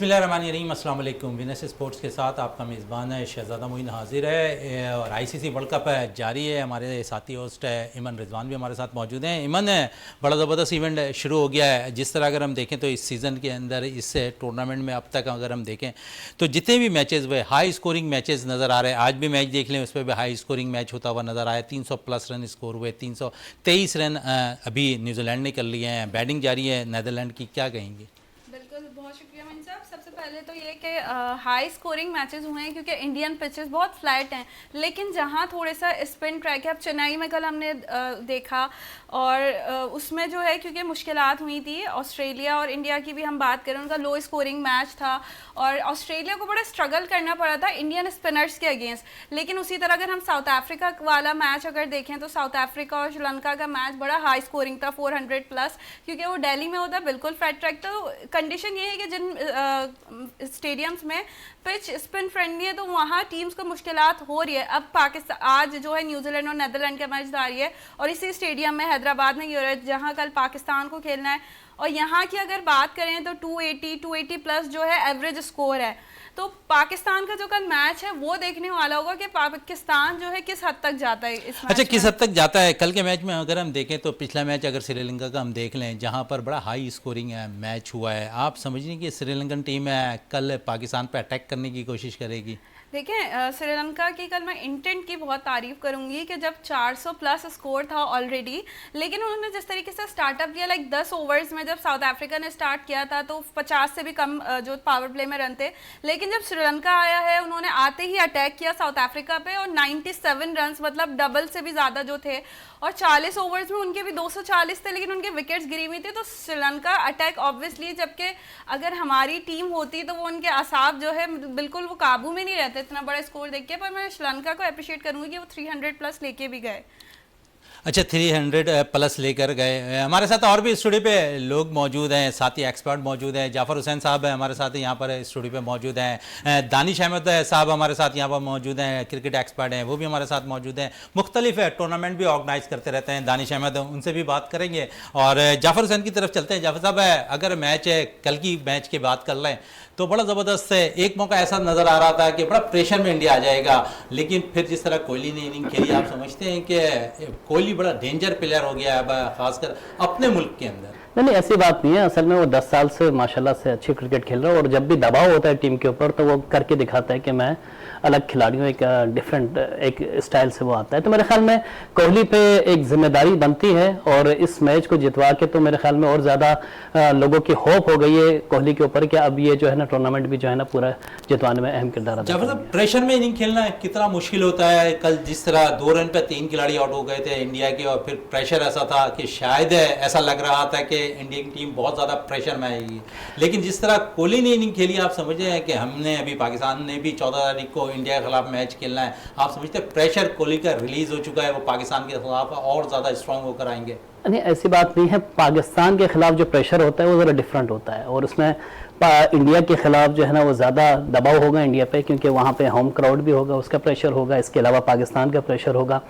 बिस्मिल्लाहिर्रहमानिर्रहीम, अस्सलाम वालेकुम। विनस स्पोर्ट्स के साथ आपका मेज़बान है शहज़ादा मोइन हाजिर है। और आईसीसी वर्ल्ड कप जारी है। हमारे साथी होस्ट है इमन रिजवान भी हमारे साथ मौजूद हैं। इमन, बड़ा ज़बरदस्त इवेंट शुरू हो गया है। जिस तरह अगर हम देखें तो इस सीज़न के अंदर इस टूर्नामेंट में अब तक अगर हम देखें तो जितने भी मैचेस हुए हाई स्कोरिंग मैचेस नज़र आ रहे हैं। आज भी मैच देख लें, उस पर भी हाई स्कोरिंग मैच होता हुआ नज़र आया। 300 प्लस रन स्कोर हुए, 323 रन अभी न्यूजीलैंड ने कर लिए हैं। बैटिंग जारी है नीदरलैंड की, क्या कहेंगे? बिल्कुल, बहुत शुक्रिया मीन साहब। सबसे पहले तो ये कि हाई स्कोरिंग मैचेस हुए हैं क्योंकि इंडियन पिचेस बहुत फ्लैट हैं, लेकिन जहाँ थोड़े सा स्पिन ट्रैक है। अब चेन्नई में कल हमने देखा और उसमें जो है क्योंकि मुश्किलात हुई थी। ऑस्ट्रेलिया और इंडिया की भी हम बात करें, उनका लो स्कोरिंग मैच था और ऑस्ट्रेलिया को बड़ा स्ट्रगल करना पड़ा था इंडियन स्पिनर्स के अगेंस्ट। लेकिन उसी तरह अगर हम साउथ अफ्रीका वाला मैच अगर देखें तो साउथ अफ्रीका और श्रीलंका का मैच बड़ा हाई स्कोरिंग था, 400 प्लस, क्योंकि वो दिल्ली में होता है, बिल्कुल फ्लैट ट्रैक। तो कंडीशन ये है कि जिन स्टेडियम्स में पिच स्पिन फ्रेंडली है तो वहाँ टीम्स को मुश्किलात हो रही है। अब पाकिस्तान आज जो है न्यूजीलैंड और नीदरलैंड का मैच जारी है और इसी स्टेडियम में हैदराबाद में ये जहाँ कल पाकिस्तान को खेलना है। और यहाँ की अगर बात करें तो 280 प्लस जो है एवरेज स्कोर है। तो पाकिस्तान का जो कल मैच है वो देखने वाला होगा कि पाकिस्तान जो है किस हद तक जाता है इस मैच अच्छा, किस हद तक जाता है? कल के मैच में अगर हम देखें तो पिछला मैच अगर श्रीलंका का हम देख लें, जहां पर बड़ा हाई स्कोरिंग मैच हुआ है, आप समझिए कि श्रीलंकन टीम है कल पाकिस्तान पर अटैक करने की कोशिश करेगी? देखिए, श्रीलंका की कल मैं इंटेंट की बहुत तारीफ करूंगी कि जब 400 प्लस स्कोर था ऑलरेडी, लेकिन उन्होंने जिस तरीके से स्टार्टअप किया, लाइक 10 ओवर्स में जब साउथ अफ्रीका ने स्टार्ट किया था तो 50 से भी कम जो पावर प्ले में रन थे। लेकिन जब श्रीलंका आया है उन्होंने आते ही अटैक किया साउथ अफ्रीका पे और 97 रन, मतलब डबल से भी ज़्यादा जो थे। और 40 ओवर्स में उनके भी 240 थे, लेकिन उनके विकेट्स गिरी हुई थी। तो श्रीलंका अटैक ऑब्वियसली, जबकि अगर हमारी टीम होती तो वो उनके असाब जो है बिल्कुल वो काबू में नहीं रहते इतना बड़ा स्कोर देख के। पर मैं श्रीलंका को अप्रिशिएट करूंगी कि वो 300 प्लस लेके भी गए। अच्छा, 300 प्लस लेकर गए। हमारे साथ और भी स्टूडियो पे लोग मौजूद हैं, साथी एक्सपर्ट मौजूद हैं। जाफ़र हुसैन साहब है हमारे साथ यहाँ पर स्टूडियो पे मौजूद हैं। दानिश अहमद साहब हमारे साथ यहाँ पर मौजूद हैं, क्रिकेट एक्सपर्ट हैं, वो भी हमारे साथ मौजूद हैं। मुख्तलिफ टूर्नामेंट भी ऑर्गेनाइज करते रहते हैं दानिश अहमद, उनसे भी बात करेंगे। और जाफ़र हुसैन की तरफ चलते हैं। जाफ़र साहब, अगर मैच कल की मैच की बात कर लें तो बड़ा ज़बरदस्त है। एक मौका ऐसा नज़र आ रहा था कि बड़ा प्रेशर में इंडिया आ जाएगा, लेकिन फिर जिस तरह कोहली ने इनिंग खेली, आप समझते हैं कि कोहली बड़ा डेंजर प्लेयर हो गया है खासकर अपने मुल्क के अंदर? नहीं, ऐसी बात नहीं है। असल में वो 10 साल से माशाल्लाह से अच्छी क्रिकेट खेल रहा है और जब भी दबाव होता है टीम के ऊपर तो वो करके दिखाता है कि मैं अलग खिलाड़ी हूँ, एक डिफरेंट एक स्टाइल से वो आता है। तो मेरे ख्याल में कोहली पे एक जिम्मेदारी बनती है और इस मैच को जितवा के तो मेरे ख्याल में और ज़्यादा लोगों की होप हो गई है कोहली के ऊपर कि अब ये जो है ना टूर्नामेंट भी जो है ना पूरा जितवाने में अहम किरदार अदा करेंगे। प्रेशर में इनिंग खेलना कितना मुश्किल होता है। कल जिस तरह 2 रन पे 3 खिलाड़ी आउट हो गए थे इंडिया के, और फिर प्रेशर ऐसा था कि शायद ऐसा लग रहा था कि इंडियन टीम बहुत ज़्यादा प्रेशर में आएगी, लेकिन जिस तरह कोहली ने इनिंग खेली, आप समझ रहे हैं कि हमने अभी पाकिस्तान ने भी 14 तारीख को इंडिया के खिलाफ मैच खेलना है। आप समझते हैं प्रेशर कोहली का रिलीज हो चुका है, वो पाकिस्तान के खिलाफ और ज़्यादा स्ट्रांग होकर आएंगे? नहीं, ऐसी बात नहीं है। पाकिस्तान के खिलाफ जो प्रेशर होता है वो ज़रा डिफरेंट होता है और उसमें इंडिया के खिलाफ जो है ना वो ज़्यादा दबाव होगा इंडिया पे, क्योंकि वहाँ पे होम क्राउड भी होगा, उसका प्रेशर होगा। इसके अलावा पाकिस्तान का प्रेशर होगा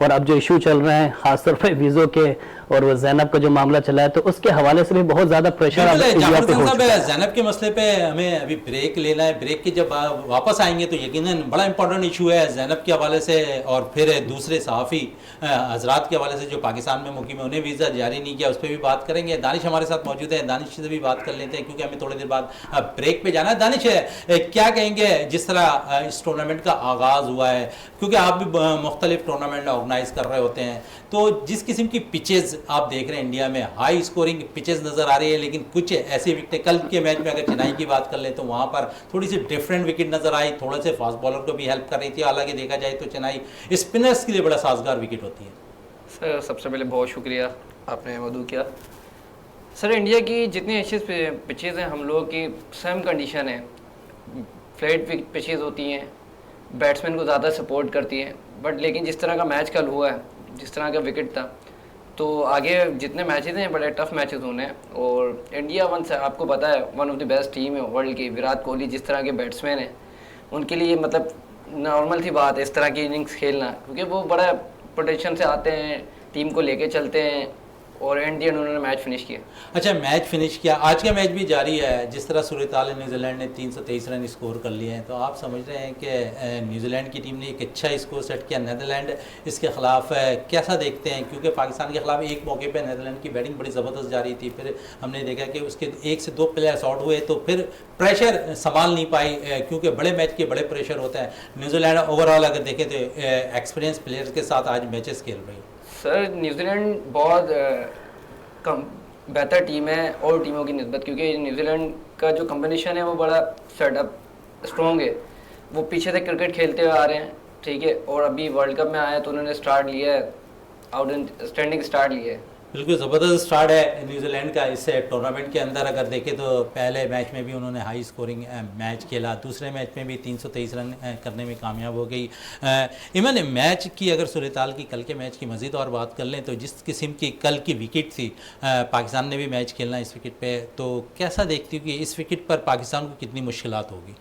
और अब जो इशू चल रहे हैं खासतौर पर वीज़ों के और वो ज़ैनब का जो मामला चला है तो उसके हवाले से भी बहुत ज़्यादा प्रेशर इंडिया पे हो चुका है। ज़ैनब के मसले पे हमें अभी ब्रेक लेना है। ब्रेक के जब वापस आएंगे तो यकीनन बड़ा इंपॉर्टेंट इशू है ज़ैनब के हवाले से और फिर दूसरे सहाफ़ी हजरात के हवाले से जो पाकिस्तान में मुकीम है, उन्हें वीज़ा जारी नहीं किया, उस पर भी बात करेंगे। दानिश हमारे साथ मौजूद है, दानिश से भी बात कर लेते हैं क्योंकि हमें थोड़ी देर बाद ब्रेक पे जाना है। दानिश, क्या कहेंगे जिस तरह इस टूर्नामेंट का आगाज़ हुआ है, क्योंकि आप भी मुख्तलिफ टूर्नामेंट ऑर्गेनाइज कर रहे होते हैं, तो जिस किस्म की पिचेज़ आप देख रहे हैं इंडिया में, हाई स्कोरिंग पिचेज़ नज़र आ रही है, लेकिन कुछ ऐसी विकेट, कल के मैच में अगर चेन्नई की बात कर लें तो वहाँ पर थोड़ी सी डिफरेंट विकेट नज़र आई, थोड़े से फास्ट बॉलर को भी हेल्प कर रही थी। हालांकि देखा जाए तो चेन्नई स्पिनर्स के लिए बड़ा साजगार विकेट होती है। सर, सबसे पहले बहुत शुक्रिया, आपने मदू किया। सर, इंडिया की जितनी अच्छी पिचेज़ हैं हम लोगों की सेम कंडीशन है, फ्लैट पिचेज़ होती हैं, बैट्समैन को ज़्यादा सपोर्ट करती हैं। बट लेकिन जिस तरह का मैच कल हुआ है, जिस तरह का विकेट था, तो आगे जितने मैचेस हैं बड़े टफ मैचेस होने हैं। और इंडिया आपको पता है one of the best team है वर्ल्ड की। विराट कोहली जिस तरह के बैट्समैन हैं, उनके लिए मतलब नॉर्मल सी बात है इस तरह की इनिंग्स खेलना, क्योंकि वो बड़ा पोटेंशियल से आते हैं, टीम को लेके चलते हैं और एंड दी एंड उन्होंने मैच फिनिश किया। अच्छा, मैच फिनिश किया। आज का मैच भी जारी है। जिस तरह सूरत हाल है, न्यूजीलैंड ने 323 रन स्कोर कर लिए हैं, तो आप समझ रहे हैं कि न्यूजीलैंड की टीम ने एक अच्छा स्कोर सेट किया। नीदरलैंड इसके खिलाफ कैसा देखते हैं, क्योंकि पाकिस्तान के खिलाफ एक मौके पर नीदरलैंड की बैटिंग बड़ी ज़बरदस्त जा रही थी, फिर हमने देखा कि उसके 1 से 2 प्लेयर्स आउट हुए, तो फिर प्रेशर संभाल नहीं पाई, क्योंकि बड़े मैच के बड़े प्रेशर होता है। न्यूजीलैंड ओवरऑल अगर देखें तो एक्सपीरियंस प्लेयर्स के साथ आज मैचेस खेल रही है। सर न्यूजीलैंड बहुत कम बेहतर टीम है और टीमों की निस्बत, क्योंकि न्यूजीलैंड का जो कम्बिनेशन है वो बड़ा सेटअप स्ट्रॉन्ग है। वो पीछे से क्रिकेट खेलते हुए आ रहे हैं, ठीक है, और अभी वर्ल्ड कप में आए तो उन्होंने स्टार्ट लिया है, आउटस्टैंडिंग स्टार्ट लिया है। बिल्कुल ज़बरदस्त स्टार्ट है न्यूजीलैंड का इस टूर्नामेंट के अंदर। अगर देखें तो पहले मैच में भी उन्होंने हाई स्कोरिंग मैच खेला, दूसरे मैच में भी 323 रन करने में कामयाब हो गई। इमन, मैच की अगर सूरत हाल की कल के मैच की मज़ीद और बात कर लें तो जिस किस्म की कल की विकेट थी, पाकिस्तान ने भी मैच खेलना इस विकेट पर, तो कैसा देखती हूँ कि इस विकेट पर पाकिस्तान को कितनी मुश्किलात होगी?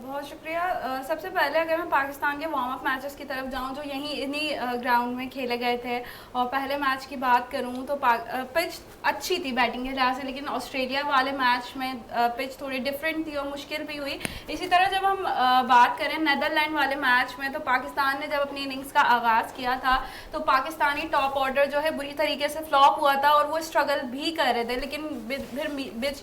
बहुत शुक्रिया। सबसे पहले अगर मैं पाकिस्तान के वार्म अप मैचेस की तरफ जाऊं जो इन्हीं ग्राउंड में खेले गए थे, और पहले मैच की बात करूं तो पिच अच्छी थी बैटिंग के लिहाज से, लेकिन ऑस्ट्रेलिया वाले मैच में पिच थोड़ी डिफरेंट थी और मुश्किल भी हुई। इसी तरह जब हम बात करें नीदरलैंड वाले मैच में, तो पाकिस्तान ने जब अपनी इनिंग्स का आगाज़ किया था तो पाकिस्तानी टॉप ऑर्डर जो है बुरी तरीके से फ्लॉप हुआ था और वो स्ट्रगल भी कर रहे थे, लेकिन फिर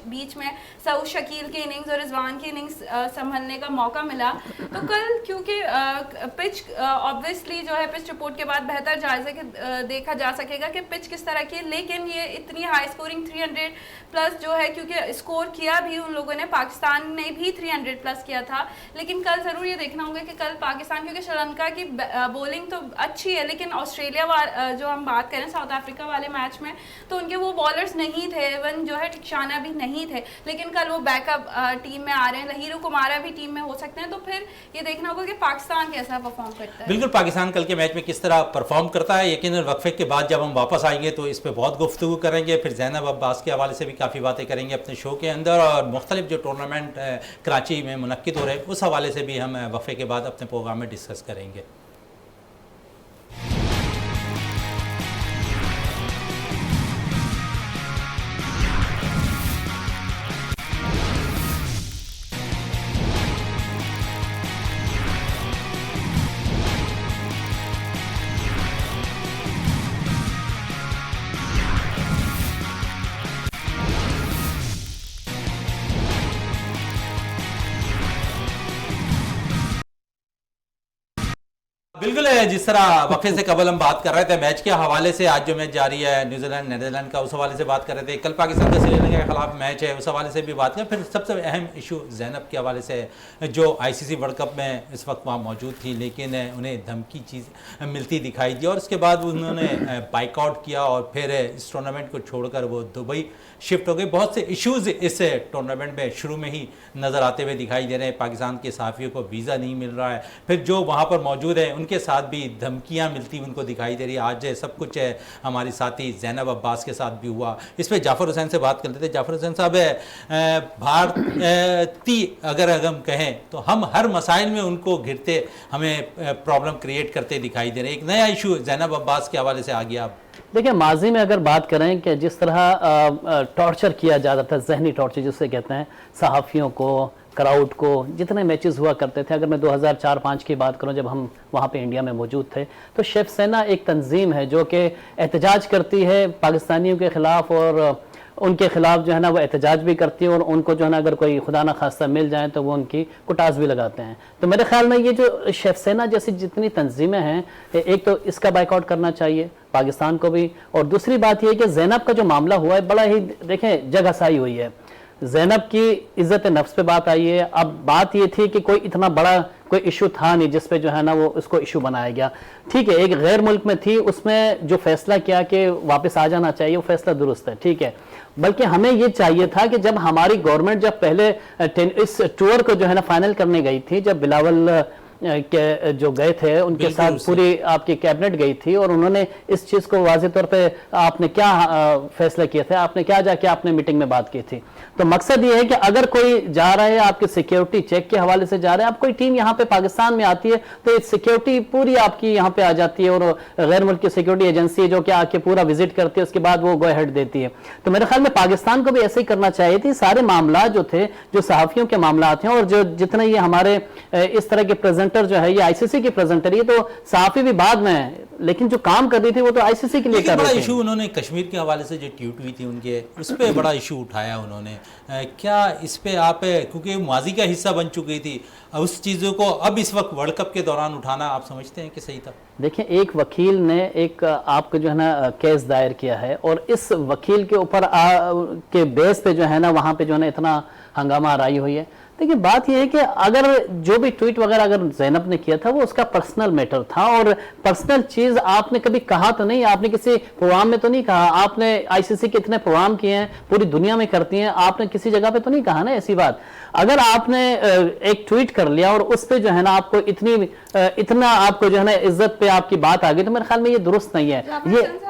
बीच में सऊद शकील की इनिंग्स और रिजवान की इनिंग्स संभलने का मौका मिला। तो कल क्योंकि पिच ऑब्वियसली जो है पिच रिपोर्ट के बाद बेहतर जायजे के देखा जा सकेगा कि पिच किस तरह की, लेकिन ये इतनी हाई स्कोरिंग 300 प्लस जो है, क्योंकि स्कोर किया भी उन लोगों ने, पाकिस्तान ने भी 300 प्लस किया था, लेकिन कल ज़रूर ये देखना होगा कि कल पाकिस्तान, क्योंकि श्रीलंका की बॉलिंग तो अच्छी है, लेकिन ऑस्ट्रेलिया जो हम बात करें साउथ अफ्रीका वाले मैच में, तो उनके वो बॉलर्स नहीं थे, इवन जो है टिक्शाना भी नहीं थे, लेकिन कल वो बैकअप टीम में आ रहे हैं, लहीरू कुमारा भी टीम में हो सकते हैं। तो फिर ये देखना होगा कि पाकिस्तान कैसा परफॉर्म करता है। बिल्कुल, पाकिस्तान कल के मैच में किस तरह परफॉर्म करता है, यकीनन वक्फे के बाद जब हम वापस आएंगे तो इस पर बहुत गुफ्तगू करेंगे। फिर ज़ैनब अब्बास के हवाले से भी काफ़ी बातें करेंगे अपने शो के अंदर, और मुख्तलिफ जो टूर्नामेंट कराची में मुनक्किद हो रहे हैं उस हवाले से भी हम वक्फे के बाद अपने प्रोग्राम में डिस्कस करेंगे। बिल्कुल है, जिस तरह वक्फे से कबल हम बात कर रहे थे मैच के हवाले से, आज जो मैच जारी है न्यूजीलैंड नीदरलैंड का, उस हवाले से बात कर रहे थे। कल पाकिस्तान का श्रीलंका के खिलाफ मैच है, उस हवाले से भी बात करें। फिर सबसे अहम इशू ज़ैनब के हवाले से, जो आईसीसी वर्ल्ड कप में इस वक्त वहाँ मौजूद थी, लेकिन उन्हें धमकी चीज़ मिलती दिखाई दी और उसके बाद उन्होंने बाइकआउट किया और फिर इस टूर्नामेंट को छोड़कर वो दुबई शिफ्ट हो गए। बहुत से इश्यूज़ इस टूर्नामेंट में शुरू में ही नज़र आते हुए दिखाई दे रहे हैं। पाकिस्तान के सहाफ़ियों को वीज़ा नहीं मिल रहा है, फिर जो वहाँ पर मौजूद है उनके साथ भी धमकियाँ मिलती उनको दिखाई दे रही है। आज सब कुछ है हमारी साथी ज़ैनब अब्बास के साथ भी हुआ। इस पर जाफ़र हुसैन से बात कर लेते थे। जाफ़र हुसैन साहब, भारतीय अगर हम कहें तो हम हर मसाइल में उनको घिरते, हमें प्रॉब्लम क्रिएट करते दिखाई दे रहे हैं। एक नया इशू ज़ैनब अब्बास के हवाले से आ गया। आप देखिए, माजी में अगर बात करें कि जिस तरह टॉर्चर किया जाता था, जहनी टॉर्चर जिसे कहते हैं, सहाफ़ियों को, क्राउड को, जितने मैचेस हुआ करते थे, अगर मैं 2004-05 की बात करूं जब हम वहाँ पे इंडिया में मौजूद थे, तो शिवसेना एक तंजीम है जो कि एहतजाज करती है पाकिस्तानियों के ख़िलाफ़ और उनके ख़िलाफ़ जो है ना वो एहतजाज भी करती है और उनको जो है ना अगर कोई खुदा ना खास्ता मिल जाए तो वो उनकी कुटास भी लगाते हैं। तो मेरे ख्याल में ये जो शिवसेना जैसी जितनी तंजीमें हैं, एक तो इसका बाइकआउट करना चाहिए पाकिस्तान को भी, और दूसरी बात ये कि ज़ैनब का जो मामला हुआ है बड़ा ही देखें जगहसाई हुई है। ज़ैनब की इज़्ज़त नफ्स पे बात आई है। अब बात ये थी कि कोई इतना बड़ा कोई इशू था नहीं जिस पे जो है ना वो उसको इशू बनाया गया। ठीक है, एक गैर मुल्क में थी, उसमें जो फैसला किया कि वापस आ जाना चाहिए वो फैसला दुरुस्त है, ठीक है, बल्कि हमें ये चाहिए था कि जब हमारी गवर्नमेंट जब पहले इस टूर को जो है ना फाइनल करने गई थी, जब बिलावल के जो गए थे उनके बिल्कुल साथ उससे। पूरी आपकी कैबिनेट गई थी और उन्होंने इस चीज़ को वाज़े तौर पे आपने क्या फैसला किया था, आपने क्या जाके आपने मीटिंग में बात की थी। तो मकसद ये है कि अगर कोई जा रहा है आपके सिक्योरिटी चेक के हवाले से जा रहे हैं, आप कोई टीम यहाँ पे पाकिस्तान में आती है तो सिक्योरिटी पूरी आपकी यहाँ पे आ जाती है और गैर मुल्क की सिक्योरिटी एजेंसी है जो कि आके पूरा विजिट करती है, उसके बाद वो गो हेड देती है। तो मेरे ख्याल में पाकिस्तान को भी ऐसे ही करना चाहिए थी। सारे मामला जो थे, जो सहाफ़ियों के मामला थे और जो जितने ये हमारे इस तरह के प्रेजेंटर जो है, ये आईसीसी की प्रेजेंटर, ये तो सहाफ़ी भी बाद में है, लेकिन जो काम कर रही थी वो तो आईसीसी के लिए लेकिन कर बड़ा रही थी। इशू उन्होंने कश्मीर के हवाले से जो ट्वीट हुई थी उनके, उस पर बड़ा इशू उठाया उन्होंने। क्या इस पे आप, क्योंकि माजी का हिस्सा बन चुकी थी, उस चीज़ों को अब इस वक्त वर्ल्ड कप के दौरान उठाना आप समझते हैं कि सही था? देखिए, एक वकील ने एक आपको जो है ना केस दायर किया है और इस वकील के ऊपर के बेस पे जो है ना वहाँ पे जो है ना इतना हंगामा आराई हुई है। देखिए, बात यह है कि अगर जो भी ट्वीट वगैरह अगर ज़ैनब ने किया था वो उसका पर्सनल मैटर था और पर्सनल चीज़ आपने कभी कहा तो नहीं, आपने किसी प्रोग्राम में तो नहीं कहा। आपने आईसीसी के इतने प्रोग्राम किए हैं, पूरी दुनिया में करती हैं, आपने किसी जगह पे तो नहीं कहा ना ऐसी बात। अगर आपने एक ट्वीट कर लिया और उस पर जो है ना आपको इतना आपको जो है ना इज्जत पे आपकी बात आ गई, तो मेरे ख्याल में ये दुरुस्त नहीं है। ये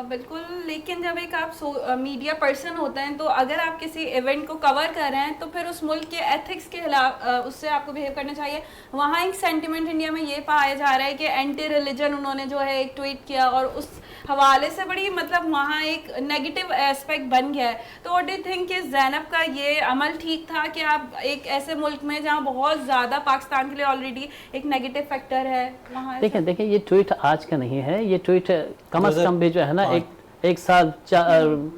बिल्कुल, लेकिन जब एक आप मीडिया पर्सन होते हैं तो अगर आप किसी इवेंट को कवर कर रहे हैं तो फिर उस मुल्क के एथिक्स के खिलाफ उससे आपको बिहेव करना चाहिए। वहाँ एक सेंटिमेंट इंडिया में ये पाया जा रहा है कि एंटी रिलीजन उन्होंने जो है एक ट्वीट किया और उस हवाले से बड़ी मतलब वहाँ एक नेगेटिव एस्पेक्ट बन गया है। तो व्हाट डू यू थिंक कि ज़ैनब का ये अमल ठीक था कि आप एक ऐसे मुल्क में जहाँ बहुत ज़्यादा पाकिस्तान के लिए ऑलरेडी एक नेगेटिव फैक्टर है वहाँ? देखिए ये ट्वीट आज का नहीं है, ये ट्वीट कम से कम भी जो है ना एक साल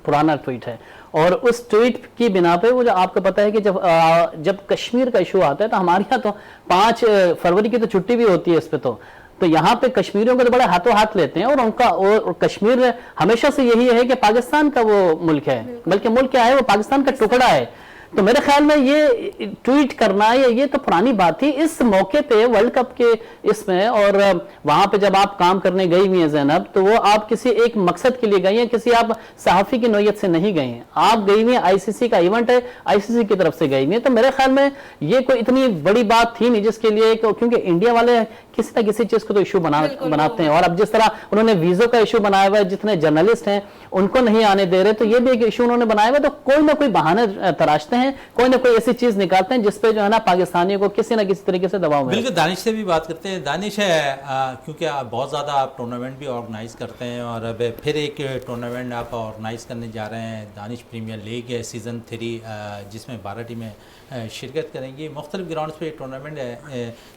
पुराना ट्वीट है और उस ट्वीट की बिना पे वो जो आपको पता है कि जब कश्मीर का इशू आता है तो हमारे यहाँ तो 5 फरवरी की तो छुट्टी भी होती है इस पे, तो यहाँ पे कश्मीरियों को तो बड़े हाथों हाथ लेते हैं और उनका और कश्मीर हमेशा से यही है कि पाकिस्तान का वो मुल्क है, बल्कि मुल्क क्या है, वो पाकिस्तान का टुकड़ा है। तो मेरे ख्याल में ये ट्वीट करना ये तो पुरानी बात थी। इस मौके पे वर्ल्ड कप के इसमें और वहां पे जब आप काम करने गई हुई हैं ज़ैनब, तो वो आप किसी एक मकसद के लिए गई हैं, किसी आप सहाफ़ी की नौयत से नहीं गई हैं। आप गई हुई हैं, आईसीसी का इवेंट है, आईसीसी की तरफ से गई हुई हैं। तो मेरे ख्याल में ये कोई इतनी बड़ी बात थी नहीं जिसके लिए, क्योंकि इंडिया वाले किसी ना किसी चीज को तो इशू बनाते हैं। और अब जिस तरह उन्होंने वीज़ों का इशू बनाया हुआ है, जितने जर्नलिस्ट हैं उनको नहीं आने दे रहे, तो ये भी एक इशू उन्होंने बनाया हुआ है। तो कोई ना कोई बहाने तराशते हैं, कोई ना कोई ऐसी चीज निकालते हैं जिसपे जो है ना पाकिस्तानियों को किसी ना किसी तरीके से दबाव मिले। बिल्कुल, दानिश से भी बात करते हैं। दानिश है, क्योंकि आप बहुत ज़्यादा आप टूर्नामेंट भी ऑर्गेनाइज करते हैं और अब फिर एक टूर्नामेंट आप ऑर्गेनाइज करने जा रहे हैं, दानिश प्रीमियर लीग है सीज़न 3, जिसमें 12 टीमें शिरकत करेंगी। मुख्तलिफ ग्राउंड्स पे टूर्नामेंट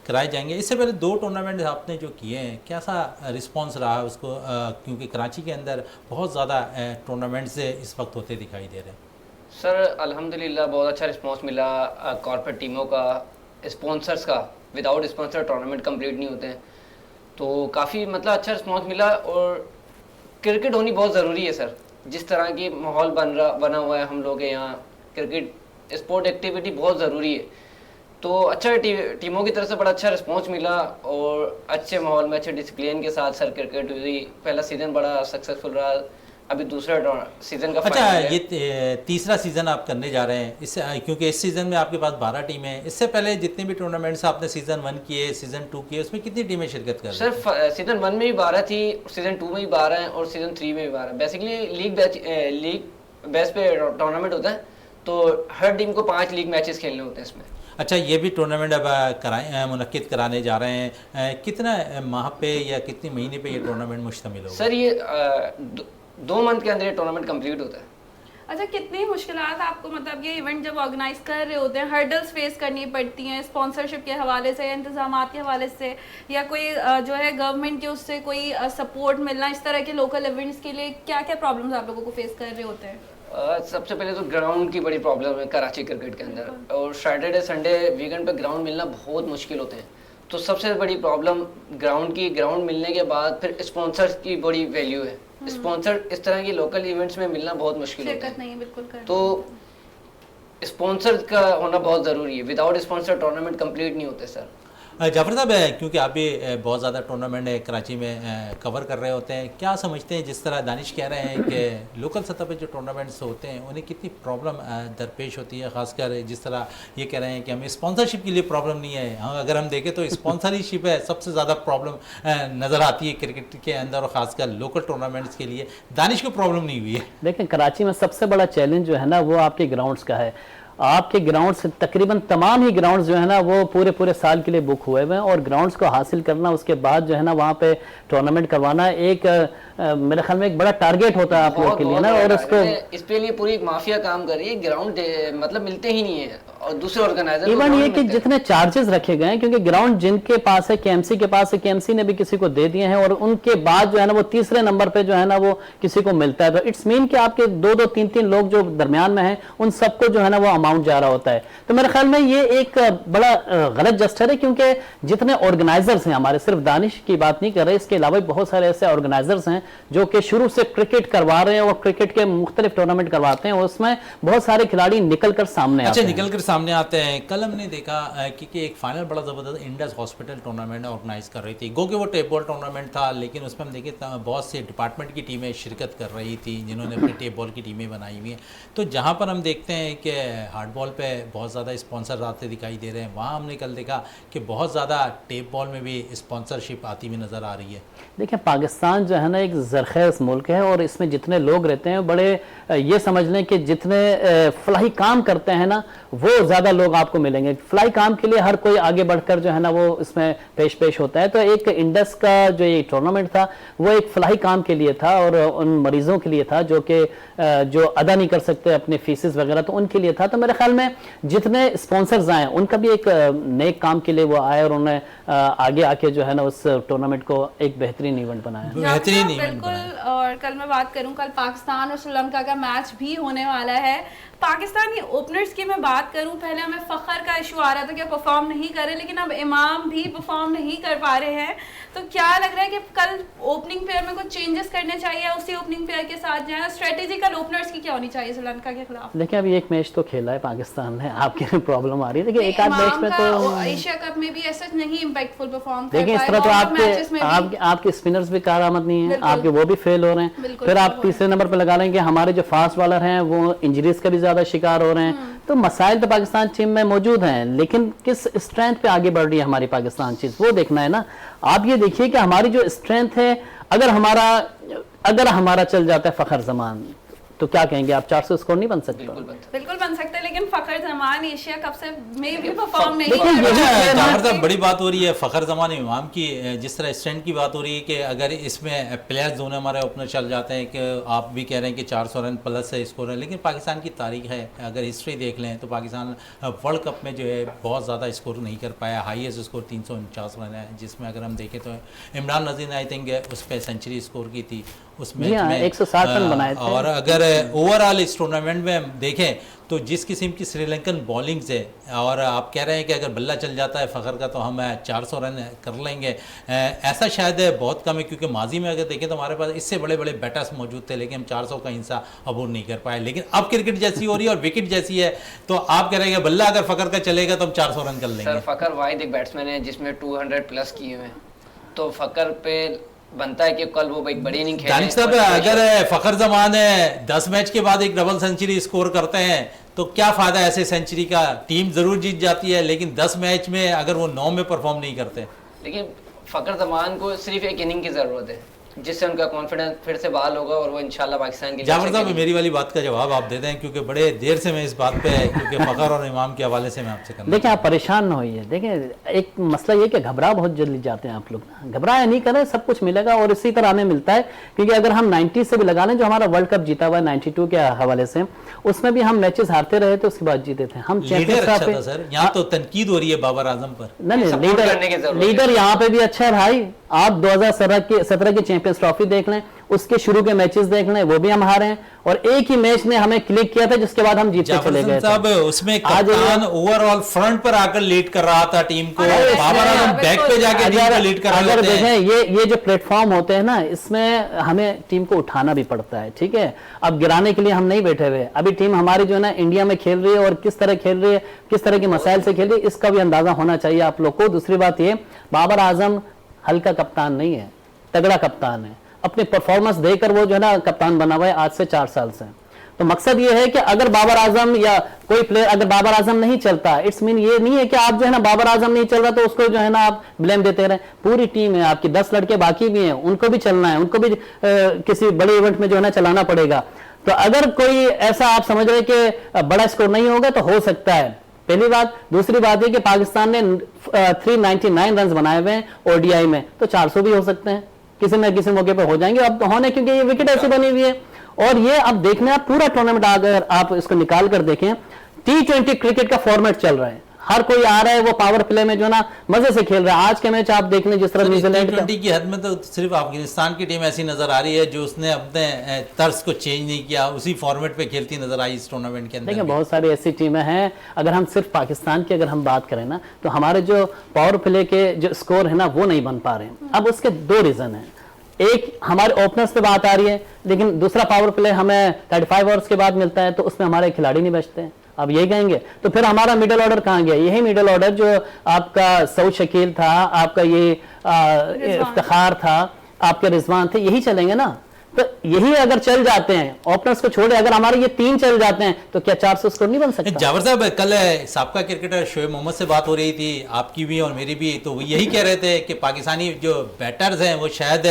कराए जाएंगे। इससे पहले 2 टूर्नामेंट आपने जो किए हैं, कैसा रिस्पॉन्स रहा उसको, क्योंकि कराची के अंदर बहुत ज़्यादा टूर्नामेंट्स इस वक्त होते दिखाई दे रहे हैं? सर अल्हम्दुलिल्लाह बहुत अच्छा रिस्पांस मिला कॉर्पोरेट टीमों का, स्पॉन्सर्स का। विदाउट स्पॉन्सर टूर्नामेंट कंप्लीट नहीं होते हैं, तो काफ़ी मतलब अच्छा रिस्पांस मिला। और क्रिकेट होनी बहुत ज़रूरी है सर, जिस तरह की माहौल बना हुआ है हम लोग के यहाँ, क्रिकेट स्पोर्ट एक्टिविटी बहुत ज़रूरी है। तो अच्छा टीमों की तरफ से बड़ा अच्छा रिस्पांस मिला और अच्छे माहौल में अच्छे डिसिप्लिन के साथ सर क्रिकेट हुई। पहला सीज़न बड़ा सक्सेसफुल रहा, अभी दूसरा सीज़न का अच्छा, ये तीसरा सीज़न आप करने जा रहे हैं इससे, क्योंकि इस सीज़न में आपके पास 12 टीमें हैं। इससे पहले जितने भी टूर्नामेंट्स आपने सीज़न 1 किए, सीज़न 2 किए, उसमें कितनी टीमें शिरकत कर रही हैं? सर सीज़न 1 में भी 12 थी, सीज़न 2 में भी 12 हैं और सीज़न 3 में भी 12। बेसिकली लीग बेस पे टूर्नामेंट होता है, तो हर टीम को 5 लीग मैचेस खेलने होते हैं इसमें। अच्छा, ये भी टूर्नामेंट अब मुनक्किद कराने जा रहे हैं, कितना माह पे या कितने महीने पे ये टूर्नामेंट मुश्तमिल होगा? सर ये 2 मंथ के अंदर ये टूर्नामेंट कंप्लीट होता है। अच्छा, कितनी मुश्किलात आपको मतलब ये इवेंट जब ऑर्गेनाइज कर रहे होते हैं, हर्डल्स फेस करनी पड़ती हैं स्पॉन्सरशिप के हवाले से या इंतजामात के हवाले से, या कोई जो है गवर्नमेंट के उससे कोई सपोर्ट मिलना, इस तरह के लोकल इवेंट्स के लिए क्या क्या प्रॉब्लम्स आप लोगों को फेस कर रहे होते हैं? सबसे पहले तो ग्राउंड की बड़ी प्रॉब्लम है कराची क्रिकेट के अंदर, और सैटरडे संडे वीकेंड पे ग्राउंड मिलना बहुत मुश्किल होते हैं। तो सबसे बड़ी प्रॉब्लम ग्राउंड मिलने के बाद फिर स्पॉन्सर्स की बड़ी वैल्यू है। स्पॉन्सर इस तरह की लोकल इवेंट्स में मिलना बहुत मुश्किल होता है, नहीं बिल्कुल कर। तो स्पॉन्सर का होना बहुत ज़रूरी है। विदाउट स्पॉन्सर टूर्नामेंट कंप्लीट नहीं होते सर। जाफर साहब, क्योंकि आप भी बहुत ज़्यादा टूर्नामेंट कराची में कवर कर रहे होते हैं, क्या समझते हैं जिस तरह दानिश कह रहे हैं कि लोकल सतह पे जो टूर्नामेंट्स होते हैं उन्हें कितनी प्रॉब्लम दरपेश होती है, ख़ासकर जिस तरह ये कह रहे हैं कि हमें स्पॉन्सरशिप के लिए प्रॉब्लम नहीं है। हाँ, अगर हम देखें तो स्पॉन्सरशिप है सबसे ज़्यादा प्रॉब्लम नज़र आती है क्रिकेट के अंदर, और ख़ासकर लोकल टूर्नामेंट्स के लिए दानिश को प्रॉब्लम नहीं हुई है। देखें, कराची में सबसे बड़ा चैलेंज जो है ना वो आपके ग्राउंड्स का है। आपके ग्राउंड्स तकरीबन तमाम ही ग्राउंड्स जो है ना वो पूरे साल के लिए बुक हुए हुए हैं, और ग्राउंड्स को हासिल करना, उसके बाद जो है ना वहाँ पे टूर्नामेंट करवाना एक मेरे ख्याल में एक बड़ा टारगेट होता है आप लोगों के लिए ना। और उसको इस पे लिए पूरी एक माफिया काम कर रही है, ग्राउंड मतलब मिलते ही नहीं है, और दूसरे ऑर्गेनाइजर इवन ये कि जितने चार्जेस रखे गए हैं, क्योंकि ग्राउंड जिनके पास है, केएमसी के पास है, केएमसी ने भी किसी को दे दिए हैं, और उनके बाद जो है ना वो तीसरे नंबर पे जो है ना वो किसी को मिलता है। तो इट्स मीन कि आपके 2-2, 3-3 लोग जो दरमियान में हैं उन सबको जो है ना वो अमाउंट जा रहा होता है। तो मेरे ख्याल में ये एक बड़ा गलत जस्टर है, क्योंकि जितने ऑर्गेनाइजर्स हैं हमारे, सिर्फ दानिश की बात नहीं कर रहे, इसके अलावा बहुत सारे ऐसे ऑर्गेनाइजर्स हैं जो कि शुरू से क्रिकेट करवा रहे हैं और क्रिकेट के मुख्तलिफ टूर्नामेंट करवाते हैं, उसमें बहुत सारे खिलाड़ी निकल कर सामने आते हैं। निकल कर सामने आते हैं। कल हमने देखा कि एक फाइनल बड़ा ज़बरदस्त इंडस हॉस्पिटल टूर्नामेंट ऑर्गेनाइज कर रही थी, गो कि वो टेप बॉल टूर्नामेंट था, लेकिन उसमें हम देखें बहुत से डिपार्टमेंट की टीमें शिरकत कर रही थी जिन्होंने अपनी टेप बॉल की टीमें बनाई हुई हैं। तो जहाँ पर हम देखते हैं कि हार्ड बॉल पे बहुत ज़्यादा स्पॉन्सर आते दिखाई दे रहे हैं, वहाँ हमने कल देखा कि बहुत ज़्यादा टेप बॉल में भी स्पॉन्सरशिप आती हुई नज़र आ रही है। देखिए, पाकिस्तान जो है ना एक ज़रख़ेज़ मुल्क है, और इसमें जितने लोग रहते हैं बड़े ये समझ लें कि जितने फलाही काम करते हैं ना वो ज़्यादा लोग आपको मिलेंगे। फलाही काम के लिए हर कोई आगे बढ़कर जो है ना वो इसमें पेश होता है। तो एक इंडस का जो ये टूर्नामेंट था वो एक फलाही काम के लिए था, और उन मरीज़ों के लिए था जो कि जो अदा नहीं कर सकते अपने फीसेस वगैरह, तो उनके लिए था। तो मेरे ख्याल में जितने स्पॉन्सर्स आए उनका भी एक नेक काम के लिए वो आए, और उन्हें आगे आके जो है ना उस टूर्नामेंट को एक बेहतरीन इवेंट बनाया। बेहतरीन इवेंट बिल्कुल। और कल मैं बात करूं, कल पाकिस्तान और श्रीलंका का मैच भी होने वाला है। पाकिस्तानी ओपनर्स की मैं बात करूं, पहले हमें फ़खर का इशू आ रहा था कि परफॉर्म नहीं कर रहे, लेकिन अब इमाम भी परफॉर्म नहीं कर पा रहे हैं। तो क्या लग रहा है कि कल ओपनिंग पेयर में कुछ चेंजेस करने चाहिए, उसी ओपनिंग पेयर के साथ जाए? स्ट्रेटेजिकल ओपनर्स की क्या होनी चाहिए श्रीलंका के खिलाफ? देखिए, अभी एक मैच तो खेला है पाकिस्तान ने, आपके प्रॉब्लम आ रही है। देखिए, एक आध मैच में तो एशिया कप में भी ऐसा नहीं इम्पैक्टफुल परफॉर्म कर देखिए, इस तरह तो आपके स्पिनर्स भी कारआमद नहीं है, आपके वो भी फेल हो रहे हैं। फिर आप तीसरे नंबर पर लगा लेंगे हमारे जो फास्ट बॉलर हैं वो इंजरीज का भी ज्यादा शिकार हो रहे हैं। तो मसाइल तो पाकिस्तान टीम में मौजूद हैं, लेकिन किस स्ट्रेंथ पे आगे बढ़ रही है हमारी पाकिस्तान चीज, वो देखना है ना। आप ये देखिए कि हमारी जो स्ट्रेंथ है, अगर हमारा चल जाता है फखर जमान, तो क्या कहेंगे आप, 400 स्कोर नहीं बन सकते? बिल्कुल बन सकते, लेकिन फखर जमान एशिया कप से में भी परफॉर्म नहीं कर रहे। जाफर साहब, बड़ी बात हो रही है फखर जमान इमाम की, जिस तरह स्टैंड की बात हो रही है कि अगर इसमें प्लेयर्स दोनों हमारे ओपनर चल जाते हैं, कि आप भी कह रहे हैं कि 400 रन प्लस है स्कोर है, लेकिन पाकिस्तान की तारीख है, अगर हिस्ट्री देख लें तो पाकिस्तान वर्ल्ड कप में जो है बहुत ज़्यादा स्कोर नहीं कर पाया। हाईएस्ट स्कोर 349 रन है, जिसमें अगर हम देखें तो इमरान नज़ीर ने आई थिंक उस पर सेंचुरी स्कोर की थी उस मैच में, 160 रन बनाए थे। और अगर ओवरऑल इस टूर्नामेंट में हम देखें तो जिस किस्म की श्रीलंकन बॉलिंग्स है, और आप कह रहे हैं कि अगर बल्ला चल जाता है फ़खर का तो हम 400 रन कर लेंगे, ऐसा शायद बहुत कम है, क्योंकि माजी में अगर देखें तो हमारे पास इससे बड़े बड़े बैटर्स मौजूद थे, लेकिन हम 400 का हिस्सा अबूर नहीं कर पाए। लेकिन अब क्रिकेट जैसी हो रही है और विकेट जैसी है, तो आप कह रहे हैं कि बल्ला अगर फ़खर का चलेगा तो हम 400 रन कर लेंगे। सर, फ़खर वाहिद एक बैट्समैन है जिसमें 200 प्लस किए हुए हैं, तो फ़खर पे बनता है कि कल वो एक बड़ी इनिंग खेले। अगर फखर जमान है 10 मैच के बाद एक डबल सेंचुरी स्कोर करते हैं तो क्या फ़ायदा ऐसे सेंचुरी का? टीम ज़रूर जीत जाती है, लेकिन 10 मैच में अगर वो 9 में परफॉर्म नहीं करते। लेकिन फ़खर जमान को सिर्फ एक इनिंग की ज़रूरत है, जिससे उनका कॉन्फिडेंस फिर से बहाल होगा और वो इंशाल्लाह पाकिस्तान के। जाफर साहब, मेरी वाली बात का जवाब आप दे दें, क्योंकि बड़े देर से मैं इस बात पे, क्योंकि फ़खर और इमाम के हवाले से मैं आपसे करना। देखिए, आप परेशान न होइए। देखिए, एक मसला ये कि घबरा बहुत जल्दी जाते हैं आप लोग, घबराया नहीं करें, सब कुछ मिलेगा और इसी तरह हमें मिलता है। क्योंकि अगर हम 90 से भी लगा लें, जो हमारा वर्ल्ड कप जीता हुआ है 92 के हवाले से, उसमें भी हम मैचेस हारते रहे थे, उसके बाद जीते थे हम। सर, यहाँ तो तनकीद हो रही है बाबर आजम पर। नहीं, लीडर यहाँ पे भी अच्छा है भाई। आप 2017 की चैंपियंस ट्रॉफी देख लें, उसके शुरू के मैचेस देख लें, वो भी हम हारे हैं, और एक ही मैच ने हमें क्लिक किया था जिसके बाद हम जीतते चले गए साहब उसमें कप्तान ओवरऑल फ्रंट पर आकर लीड कर रहा था टीम को, बाबर आजम बैक पे जाके टीम को लीड कर रहे अगर थे। देखें ये जो प्लेटफॉर्म होते हैं ना, इसमें हमें टीम को उठाना भी पड़ता है, ठीक है। अब गिराने के लिए हम नहीं बैठे हुए, अभी टीम हमारी जो है ना इंडिया में खेल रही है और किस तरह खेल रही है, किस तरह के मसाइल से खेल रही है, इसका भी अंदाजा होना चाहिए आप लोग को। दूसरी बात ये, बाबर आजम हल्का कप्तान नहीं है, तगड़ा कप्तान है, अपने परफॉर्मेंस देकर वो जो है ना कप्तान बना हुआ है आज से 4 साल से। तो मकसद ये है कि अगर बाबर आजम या कोई प्लेयर, अगर बाबर आजम नहीं चलता, इट्स मीन ये नहीं है कि आप जो है ना बाबर आजम नहीं चल रहा तो उसको जो है ना आप ब्लेम देते रहे। पूरी टीम है आपकी, 10 लड़के बाकी भी हैं, उनको भी चलना है, उनको भी किसी बड़े इवेंट में जो है ना चलाना पड़ेगा। तो अगर कोई ऐसा आप समझ रहे कि बड़ा स्कोर नहीं होगा तो हो सकता है, पहली बात। दूसरी बात है कि पाकिस्तान ने 399 रन बनाए हुए हैं ओडीआई में, तो 400 भी हो सकते हैं, किसी न किसी मौके पर हो जाएंगे। अब तो होने, क्योंकि ये विकेट ऐसी बनी हुई है। और ये अब देखना पूरा टूर्नामेंट, अगर आप इसको निकाल कर देखें, T20 क्रिकेट का फॉर्मेट चल रहा है, हर कोई आ रहा है, वो पावर प्ले में जो ना मजे से खेल रहा है। आज के मैच आप देख लें जिस तरह न्यूजीलैंड का, T20 की हद में तो सिर्फ अफगानिस्तान की टीम ऐसी नजर आ रही है जो उसने अपने तर्ज को चेंज नहीं किया, उसी फॉर्मेट पे खेलती नजर आई इस टूर्नामेंट के अंदर। देखिए बहुत सारी ऐसी टीमें हैं, अगर हम सिर्फ पाकिस्तान की अगर हम बात करें ना, तो हमारे जो पावर प्ले के जो स्कोर है ना वो नहीं बन पा रहे हैं। अब उसके 2 रीजन है, एक हमारे ओपनर्स पे बात आ रही है, लेकिन दूसरा पावर प्ले हमें 35 ओवर्स के बाद मिलता है, तो उसमें हमारे खिलाड़ी नहीं बचते हैं। अब यही कहेंगे तो फिर हमारा मिडिल ऑर्डर कहाँ गया? यही मिडिल ऑर्डर जो आपका सऊद शकील था, आपका ये इफ्तिखार था, आपके रिजवान थे, यही चलेंगे ना। तो यही अगर चल जाते हैं, ओपनर्स को छोड़े, अगर हमारे ये 3 चल जाते हैं तो क्या 400 स्कोर नहीं बन सकता? जावर साहब, कल साबका क्रिकेटर शोएब मोहम्मद से बात हो रही थी, आपकी भी और मेरी भी, तो वो यही कह रहे थे कि पाकिस्तानी जो बैटर्स हैं वो शायद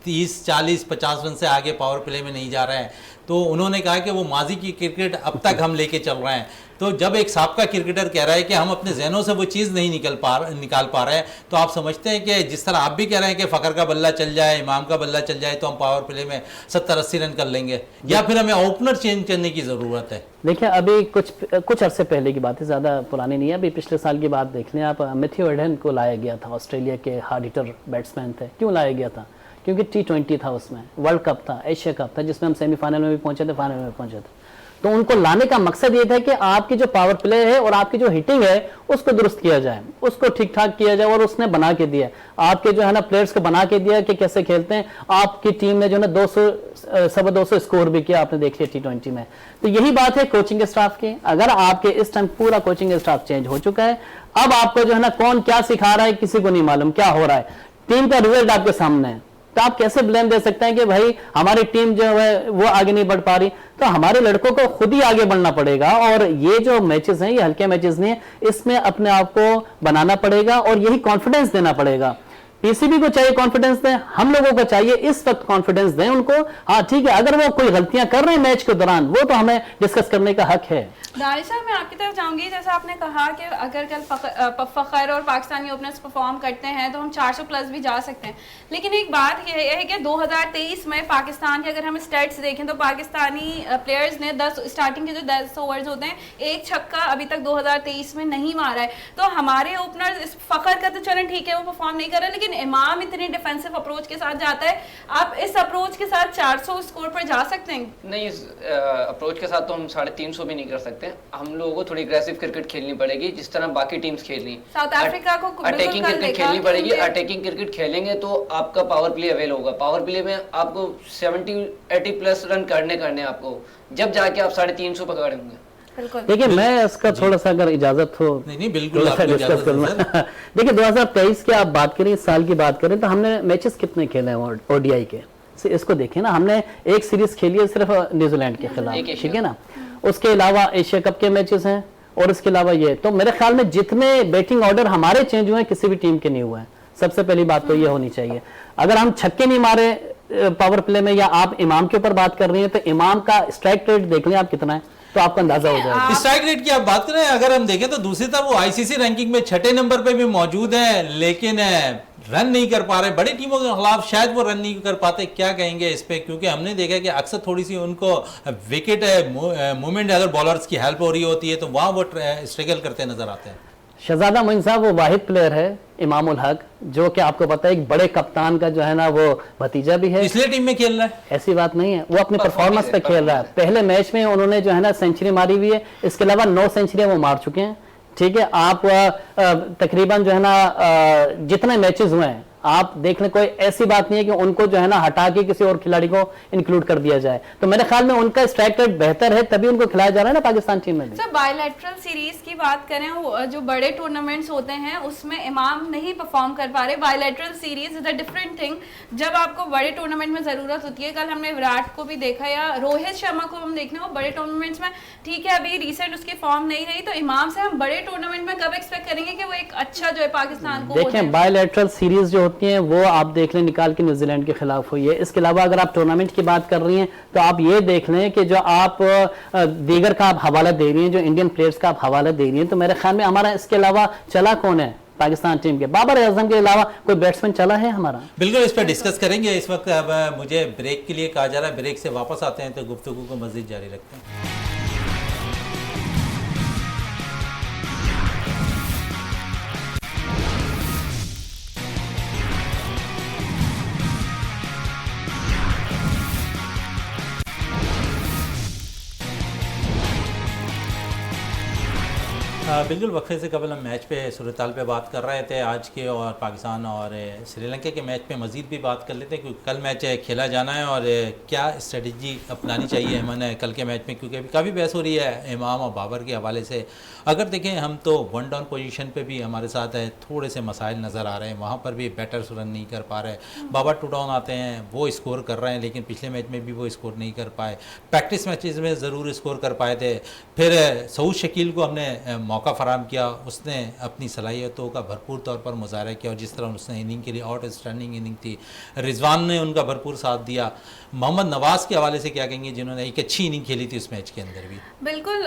30, 40, 50 रन से आगे पावर प्ले में नहीं जा रहे हैं। तो उन्होंने कहा कि वो माजी की क्रिकेट अब तक हम लेके चल रहे हैं। तो जब एक साबका क्रिकेटर कह रहा है कि हम अपने जहनों से वो चीज़ नहीं निकाल पा रहे हैं, तो आप समझते हैं कि जिस तरह आप भी कह रहे हैं कि फ़खर का बल्ला चल जाए, इमाम का बल्ला चल जाए तो हम पावर प्ले में 70-80 रन कर लेंगे, या फिर हमें ओपनर चेंज करने की ज़रूरत है? देखिए अभी कुछ अरसे पहले की बात है, ज़्यादा पुरानी नहीं है, अभी पिछले साल की बात देख लें आप। मैथ्यू हेडन को लाया गया था, ऑस्ट्रेलिया के हार्ड हिटर बैट्समैन थे। क्यों लाया गया था? क्योंकि T20 था, उसमें वर्ल्ड कप था, एशिया कप था, जिसमें हम सेमीफाइनल में भी पहुंचे थे, फाइनल में पहुंचे थे। तो उनको लाने का मकसद ये था कि आपकी जो पावर प्ले है और आपकी जो हिटिंग है उसको दुरुस्त किया जाए, उसको ठीक ठाक किया जाए, और उसने बना के दिया, आपके जो है ना प्लेयर्स को बना के दिया कि कैसे खेलते हैं। आपकी टीम ने जो है ना 200 स्कोर भी किया, आपने देख लिया T20 में। तो यही बात है कोचिंग स्टाफ की। अगर आपके इस टाइम पूरा कोचिंग स्टाफ चेंज हो चुका है, अब आपको जो है ना कौन क्या सिखा रहा है किसी को नहीं मालूम क्या हो रहा है, टीम का रिजल्ट आपके सामने है, तो आप कैसे ब्लेम दे सकते हैं कि भाई हमारी टीम जो है वो आगे नहीं बढ़ पा रही? तो हमारे लड़कों को खुद ही आगे बढ़ना पड़ेगा, और ये जो मैचेस हैं ये हल्के मैचेस नहीं है, इसमें अपने आप को बनाना पड़ेगा और यही कॉन्फिडेंस देना पड़ेगा। पीसीबी को चाहिए कॉन्फिडेंस दें, हम लोगों को चाहिए इस वक्त कॉन्फिडेंस दें उनको। हाँ ठीक है, अगर वो कोई गलतियां कर रहे हैं मैच के दौरान, वो तो हमें डिस्कस करने का हक है। दानिश साहब, मैं आपकी तरफ जाऊंगी। जैसा आपने कहा कि अगर कल फ़खर और पाकिस्तानी ओपनर्स परफॉर्म करते हैं तो हम 400 प्लस भी जा सकते हैं, लेकिन एक बात यह है कि 2023 में पाकिस्तान के अगर हम स्टैट्स देखें तो पाकिस्तानी प्लेयर्स ने 10 स्टार्टिंग के जो 10 ओवर्स होते हैं, एक छक्का अभी तक 2023 में नहीं मारा है। तो हमारे ओपनर्स, इस फ़खर का तो चलन ठीक है वो परफॉर्म नहीं कर रहे, लेकिन इमाम इतनी डिफेंसिव अप्रोच के साथ जाता है, आप इस अप्रोच के साथ 400 स्कोर पर जा सकते हैं? नहीं, इस अप्रोच के साथ तो हम 350 भी नहीं कर सकते। हम लोगों को थोड़ी एग्रेसिव क्रिकेट खेलनी पड़ेगी, जिस तरह बाकी टीम्स खेल रही। साउथ अफ्रीका को अटैकिंग क्रिकेट खेलनी पड़ेगी। अटैकिंग क्रिकेट खेलेंगे तो आपका पावर प्ले अवेल होगा। पावर प्ले में आपको 70-80 प्लस रन करने आपको, जब जाके आप 350 पकड़ेंगे। देखिए मैं इसका थोड़ा सा अगर इजाजत हो, नहीं बिल्कुल डिस्कस करूंगा। देखिए 2023 की आप बात करें, इस साल की बात करें, तो हमने मैचेस कितने खेले हैं ओडीआई के, इसको देखें ना। हमने एक सीरीज खेली है सिर्फ न्यूजीलैंड के खिलाफ, ठीक है ना। उसके अलावा एशिया कप के मैचेस हैं, और इसके अलावा ये, तो मेरे ख्याल में जितने बैटिंग ऑर्डर हमारे चेंज हुए हैं किसी भी टीम के नहीं हुए हैं। सबसे पहली बात तो ये होनी चाहिए। अगर हम छक्के नहीं मारे पावर प्ले में, या आप इमाम के ऊपर बात कर रही हैं, तो इमाम का स्ट्राइक रेट देख लें आप कितना है, तो आपको अंदाजा हो जाएगा। स्ट्राइक रेट की आप बात करें, अगर हम देखें तो दूसरी तरफ वो आईसीसी रैंकिंग में 6ठे नंबर पे भी मौजूद है, लेकिन रन नहीं कर पा रहे। बड़ी टीमों के खिलाफ शायद वो रन नहीं कर पाते, क्या कहेंगे इस पे? क्योंकि हमने देखा कि अक्सर थोड़ी सी उनको विकेट मूवमेंट अगर बॉलर्स की हेल्प हो रही होती है तो वहाँ वो स्ट्रगल करते नजर आते हैं। शहजादा मोइन साहब वो वाहिद प्लेयर है इमामुल हक, जो कि आपको पता है एक बड़े कप्तान का जो है ना वो भतीजा भी है। इसलिए टीम में खेल रहा है। ऐसी बात नहीं है, वो अपनी परफॉर्मेंस पे खेल रहा है। पहले मैच में उन्होंने जो है ना सेंचुरी मारी हुई है, इसके अलावा 9 सेंचुरियां वो मार चुके हैं। ठीक है, आप तकरीबन जो है ना जितने मैचेस हुए हैं आप देख लें, कोई ऐसी बात नहीं है कि उनको जो है ना हटा के किसी और खिलाड़ी को इंक्लूड कर दिया जाए। तो मेरे ख्याल में उनका स्ट्राइक रेट बेहतर है, तभी उनको खिलाया जा रहा है ना पाकिस्तान टीम में भी। सर बायलैटरल सीरीज की बात करें, जो बड़े टूर्नामेंट्स होते हैं उसमें इमाम नहीं परफॉर्म कर पा रहे। Bilateral series is a different thing, जब आपको बड़े टूर्नामेंट में जरूरत होती है। कल हमने विराट को भी देखा या रोहित शर्मा को हम देख रहे हो बड़े टूर्नामेंट्स में, ठीक है अभी रिसेंट उसकी फॉर्म नहीं रही, तो इमाम से हम बड़े टूर्नामेंट में कब एक्सपेक्ट करेंगे कि वो एक अच्छा जो है पाकिस्तान को देखें। बायलैटरल सीरीज जो होती हैं वो आप देख लें, निकाल के न्यूजीलैंड के खिलाफ हुई है। इसके अलावा अगर आप टूर्नामेंट की बात कर रही हैं तो आप ये देख लें कि जो आप दीगर का आप हवाला दे रही हैं, जो इंडियन प्लेयर्स का आप हवाला दे रही हैं, तो मेरे ख्याल में हमारा इसके अलावा चला कौन है पाकिस्तान टीम के? बाबर आजम के अलावा कोई बैट्समैन चला है हमारा? बिल्कुल, इस पर डिस्कस करेंगे। इस वक्त अब मुझे ब्रेक के लिए कहा जा रहा है, ब्रेक से वापस आते हैं तो गुफ्तगू को मज़ीद जारी रखते हैं। बिल्कुल, वक्फे से कबल हम मैच पे सूरताल पे बात कर रहे थे आज के, और पाकिस्तान और श्रीलंका के मैच पे मज़ीद भी बात कर लेते हैं, क्योंकि कल मैच खेला जाना है और क्या स्ट्रेटजी अपनानी चाहिए हमें कल के मैच में, क्योंकि अभी काफ़ी बहस हो रही है इमाम और बाबर के हवाले से। अगर देखें हम तो 1 डाउन पोजीशन पे भी हमारे साथ है थोड़े से मसाइल नज़र आ रहे हैं, वहाँ पर भी बैटर्स रन नहीं कर पा रहे। बाबर 2 डाउन आते हैं, वो स्कोर कर रहे हैं, लेकिन पिछले मैच में भी वो स्कोर नहीं कर पाए। प्रैक्टिस मैचेस में ज़रूर स्कोर कर पाए थे। फिर सऊद शकील को हमने मौका फराहम किया, उसने अपनी सलाहियतों का भरपूर तौर पर मुजाहरा किया, और जिस तरह उसने इनिंग के लिए आउटस्टैंडिंग इनिंग थी। रिजवान ने उनका भरपूर साथ दिया। मोहम्मद नवाज के हवाले से क्या कहेंगे, जिन्होंने एक अच्छी इनिंग खेली थी उस मैच के अंदर भी? बिल्कुल,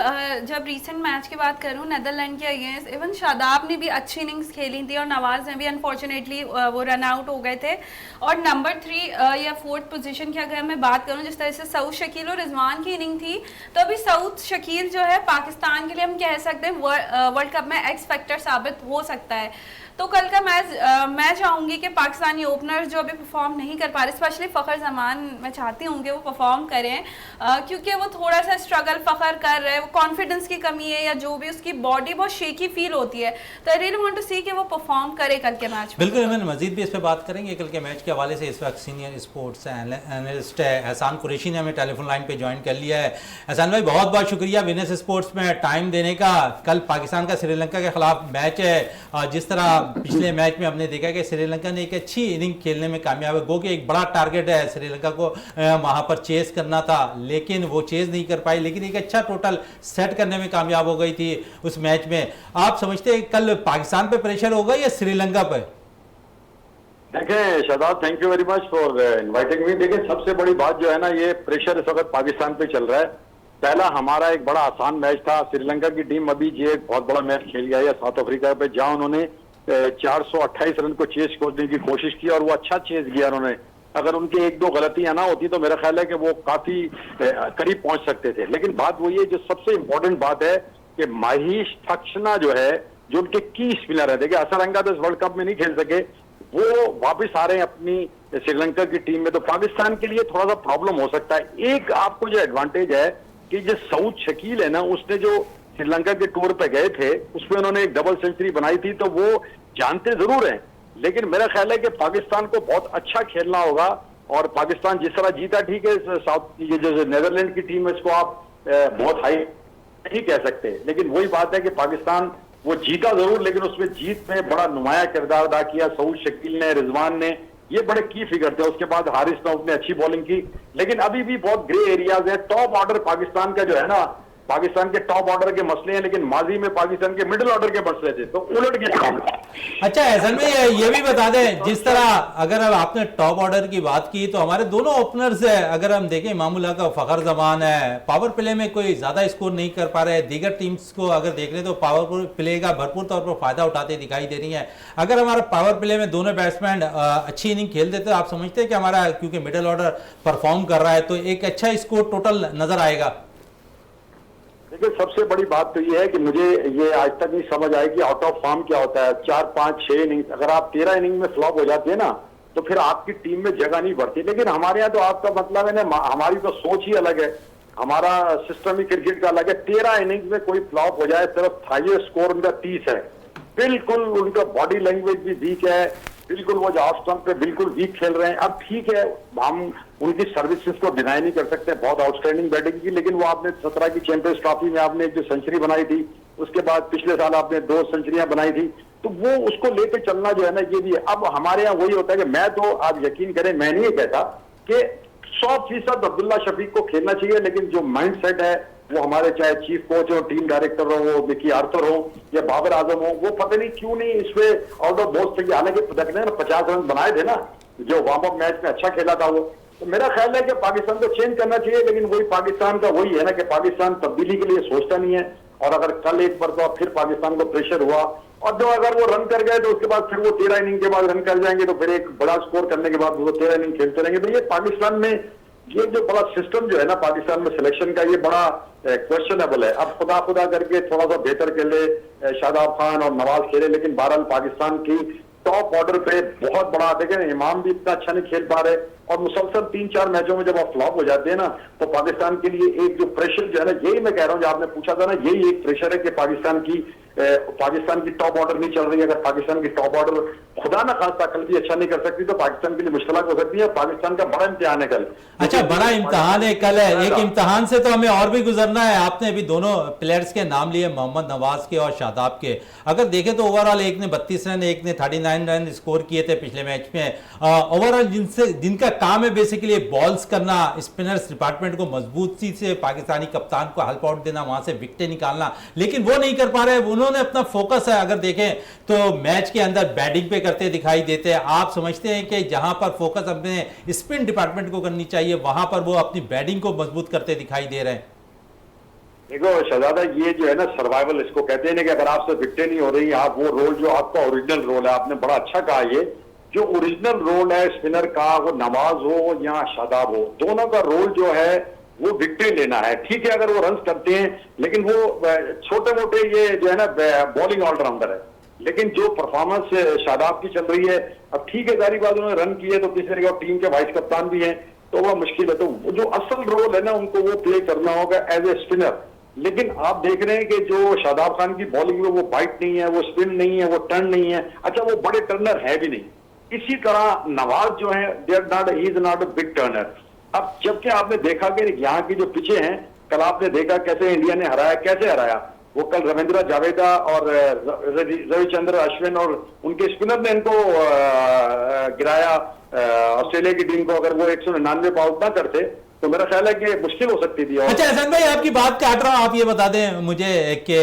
जब रीसेंट मैच की बात करूं नीदरलैंड के अगेंस्ट, इवन शादाब ने भी अच्छी इनिंग्स खेली थी और नवाज ने भी अनफॉर्चुनेटली वो रन आउट हो गए थे। और नंबर 3 या 4th पोजीशन की अगर मैं बात करूं, जिस तरह से सऊद शकील और रिजवान की इनिंग थी, तो अभी सऊद शकील जो है पाकिस्तान के लिए हम कह सकते हैं वर्ल्ड कप में एक्स फैक्टर साबित हो सकता है। तो कल का मैच मैं चाहूँगी कि पाकिस्तानी ओपनर्स जो अभी परफॉर्म नहीं कर पा रहे, स्पेशली फ़खर जमान, मैं चाहती हूँ कि वो परफॉर्म करें, क्योंकि वो थोड़ा सा स्ट्रगल फ़खर कर रहे हैं, वो कॉन्फिडेंस की कमी है या जो भी, उसकी बॉडी बहुत शेकी फील होती है। तो आई रियली वांट टू सी कि वो परफॉर्म करे कल के मैच में। बिल्कुल, हम मजीद भी इस पर बात करेंगे कल के मैच के हवाले से। इस वक्त सीनियर स्पोर्ट्स एनालिस्ट है एहसान कुरैशी ने हमें टेलीफोन लाइन पर ज्वाइन कर लिया है। एहसान भाई, बहुत बहुत शुक्रिया विनर्स स्पोर्ट्स में टाइम देने का। कल पाकिस्तान का श्रीलंका के खिलाफ मैच है, जिस तरह पिछले मैच में हमने देखा कि श्रीलंका ने एक अच्छी इनिंग खेलने में कामयाब है। गो कि एक बड़ा टारगेट है श्रीलंका को वहां पर चेस करना था, लेकिन वो चेस नहीं कर पाई, लेकिन एक अच्छा टोटल सेट करने में कामयाब हो गई थी उस मैच में। आप समझते हैं कल पाकिस्तान पे प्रेशर होगा या श्रीलंका पे? देखें Shadab, thank you very much for inviting me. देखिए, सबसे बड़ी बात जो है ना, ये प्रेशर इस वक्त पाकिस्तान पे चल रहा है। पहला हमारा एक बड़ा आसान मैच था, श्रीलंका की टीम अभी जी एक बहुत बड़ा मैच खेल गया है साउथ अफ्रीका पे, जहां उन्होंने 428 रन को चेस करने की कोशिश की और वो अच्छा चेस किया उन्होंने। अगर उनकी 1-2 गलतियां ना होती तो मेरा ख्याल है कि वो काफी करीब पहुंच सकते थे। लेकिन बात वही है, जो सबसे इंपॉर्टेंट बात है कि महेश थक्सना जो है, जो उनके की स्पिनर है, देखिए असरंगा तो इस वर्ल्ड कप में नहीं खेल सके, वो वापस आ रहे हैं अपनी श्रीलंका की टीम में, तो पाकिस्तान के लिए थोड़ा सा प्रॉब्लम हो सकता है। एक आपको जो एडवांटेज है कि जो सऊद शकील है ना, उसने जो श्रीलंका के टूर पे गए थे उसमें उन्होंने एक डबल सेंचुरी बनाई थी, तो वो जानते जरूर हैं। लेकिन मेरा ख्याल है कि पाकिस्तान को बहुत अच्छा खेलना होगा, और पाकिस्तान जिस तरह जीता, ठीक है साउथ ये जो नीदरलैंड की टीम है इसको आप बहुत हाई नहीं कह सकते, लेकिन वही बात है कि पाकिस्तान वो जीता जरूर, लेकिन उसमें जीत में बड़ा नुमाया किरदार अदा किया सऊद शकील ने, रिजवान ने, ये बड़े की फिगर थे। उसके बाद हारिस ने अपने अच्छी बॉलिंग की, लेकिन अभी भी बहुत ग्रे एरियाज है। टॉप ऑर्डर पाकिस्तान का जो है ना, पाकिस्तान के टॉप ऑर्डर के मसले हैं, लेकिन माजी में पाकिस्तान के मिडिल ऑर्डर के मसले थे, तो उलट गया। अच्छा एहसान में ये भी बता दें, जिस तरह अगर अब आपने टॉप ऑर्डर की बात की, तो हमारे दोनों ओपनर्स है, अगर हम देखें इमामुल हक का फ़खर जमान है, पावर प्ले में कोई ज्यादा स्कोर नहीं कर पा रहे। दीगर टीम्स को अगर देख लें तो पावर प्ले का भरपूर तौर पर फायदा उठाते दिखाई दे रही है। अगर हमारा पावर प्ले में दोनों बैट्समैन अच्छी इनिंग खेल देते तो आप समझते हैं कि हमारा, क्योंकि मिडिल ऑर्डर परफॉर्म कर रहा है, तो एक अच्छा स्कोर टोटल नजर आएगा? देखिए सबसे बड़ी बात तो ये है कि मुझे ये आज तक नहीं समझ आई कि आउट ऑफ फॉर्म क्या होता है। 4, 5, 6 इनिंग, अगर आप 13 इनिंग में फ्लॉप हो जाते हैं ना तो फिर आपकी टीम में जगह नहीं बढ़ती। लेकिन हमारे यहाँ तो आपका मतलब है ना, हमारी तो सोच ही अलग है, हमारा सिस्टम ही क्रिकेट का अलग है। 13 इनिंग में कोई फ्लॉप हो जाए, सिर्फ हाईएस्ट स्कोर उनका 30 है। बिल्कुल उनका बॉडी लैंग्वेज भी वीक है, बिल्कुल वो जो ऑफ स्टंप पे बिल्कुल वीक खेल रहे हैं। अब ठीक है, हम उनकी सर्विसेज को डिनाई नहीं कर सकते, बहुत आउटस्टैंडिंग बैटिंग की, लेकिन वो आपने 17 की चैंपियंस ट्रॉफी में आपने एक जो सेंचुरी बनाई थी, उसके बाद पिछले साल आपने 2 सेंचुरियां बनाई थी, तो वो उसको लेकर चलना जो है ना, ये भी है। अब हमारे यहाँ वही होता है कि मैं तो, आप यकीन करें, मैं नहीं कहता कि 100% अब्दुल्ला शफीक को खेलना चाहिए, लेकिन जो माइंडसेट है वो हमारे, चाहे चीफ कोच हो, टीम डायरेक्टर हो, वो मिकी आर्थर हो या बाबर आजम हो, वो पता नहीं क्यों नहीं इसमें आउट ऑफ बॉक्स थे। हालांकि देखने ना 50 रन बनाए थे ना, जो वार्म अप मैच में अच्छा खेला था वो। तो मेरा ख्याल है कि पाकिस्तान को चेंज करना चाहिए, लेकिन वही पाकिस्तान का वही है ना कि पाकिस्तान तब्दीली के लिए सोचता नहीं है। और अगर कल एक बार तो फिर पाकिस्तान को प्रेशर हुआ, और जो अगर वो रन कर गए तो उसके बाद फिर वो 13 इनिंग के बाद रन कर जाएंगे, तो फिर एक बड़ा स्कोर करने के बाद वो 13 इनिंग खेलते रहेंगे। तो ये पाकिस्तान में ये जो बड़ा सिस्टम जो है ना पाकिस्तान में सिलेक्शन का, ये बड़ा क्वेश्चनेबल है। अब खुदा करके थोड़ा सा बेहतर खेले शादाब खान और नवाज खेले, लेकिन बहरहाल पाकिस्तान की टॉप ऑर्डर पे बहुत बड़ा, देखें इमाम भी इतना अच्छा नहीं खेल पा रहे, और मुसलसल 3-4 मैचों में जब आप फ्लॉप हो जाते हैं ना, तो पाकिस्तान के लिए एक जो प्रेशर जो है ना, यही मैं कह रहा हूँ, जो आपने पूछा था ना, यही एक प्रेशर है कि पाकिस्तान की टॉप ऑर्डर नहीं चल रही है। अगर पाकिस्तान की टॉप ऑर्डर खुदा ना खास्ता कल भी अच्छा नहीं कर सकती, तो पाकिस्तान के लिए मुश्किल हो सकती है। पाकिस्तान का बड़ा इम्तिहान है कल। अच्छा, बड़ा इम्तिहान है कल है। एक इम्तिहान से तो हमें और भी गुजरना है। आपने अभी दोनों प्लेयर्स के नाम लिए, मोहम्मद नवाज के और शादाब के। अगर देखें तो ओवरऑल एक ने 32 रन, एक ने 39 रन स्कोर किए थे पिछले मैच में। ओवरऑल जिनका काम है बेसिकली बॉल्स करना, स्पिनर्स डिपार्टमेंट को मजबूती से पाकिस्तानी कप्तान को हेल्प आउट देना, वहां से विकेटें निकालना, लेकिन वो नहीं कर पा रहे। उन्होंने अपना फोकस है, अगर देखें तो मैच के अंदर बैटिंग पे करते दिखाई देते हैं। आप समझते हैं कि जहां पर फोकस अपने स्पिन डिपार्टमेंट को करनी चाहिए, वहां पर वो अपनी बैटिंग को मजबूत करते दिखाई दे रहे हैं? देखो शहजादा, ये जो है ना सर्वाइवल इसको कहते हैं ना, कि अगर आपसे विकेटें नहीं हो रही, आप वो रोल जो आपका ओरिजिनल रोल है, आपने बड़ा अच्छा कहा, ये जो ओरिजिनल रोल है स्पिनर का, वो नवाज हो या शादाब हो, दोनों का रोल जो है वो विकेट लेना है। ठीक है, अगर वो रन करते हैं, लेकिन वो छोटे मोटे ये जो है ना बॉलिंग ऑलराउंडर है, लेकिन जो परफॉर्मेंस शादाब की चल रही है, अब ठीक है सारी बात, उन्होंने रन किए तो किसी तरह टीम के वाइस कप्तान भी हैं, तो वह मुश्किल है। तो वो जो असल रोल है ना, उनको वो प्ले करना होगा एज ए स्पिनर। लेकिन आप देख रहे हैं कि जो शादाब खान की बॉलिंग में वो बाइट नहीं है, वो स्पिन नहीं है, वो टर्न नहीं है, अच्छा वो बड़े टर्नर है भी नहीं। इसी तरह नवाज जो है, he is not a big Turner. अब जबकि आपने देखा कि यहाँ की जो पिचे हैं, कल आपने देखा कैसे इंडिया ने हराया, कैसे हराया। वो कल रविंद्र जावेदा और रविचंद्र अश्विन और उनके स्पिनर ने इनको गिराया। ऑस्ट्रेलिया की टीम को अगर वो 199 पे आउट ना करते तो मेरा ख्याल है कि मुश्किल हो सकती थी। अच्छा हसन भाई, आपकी बात काट रहा हूं, आप ये बता दें मुझे कि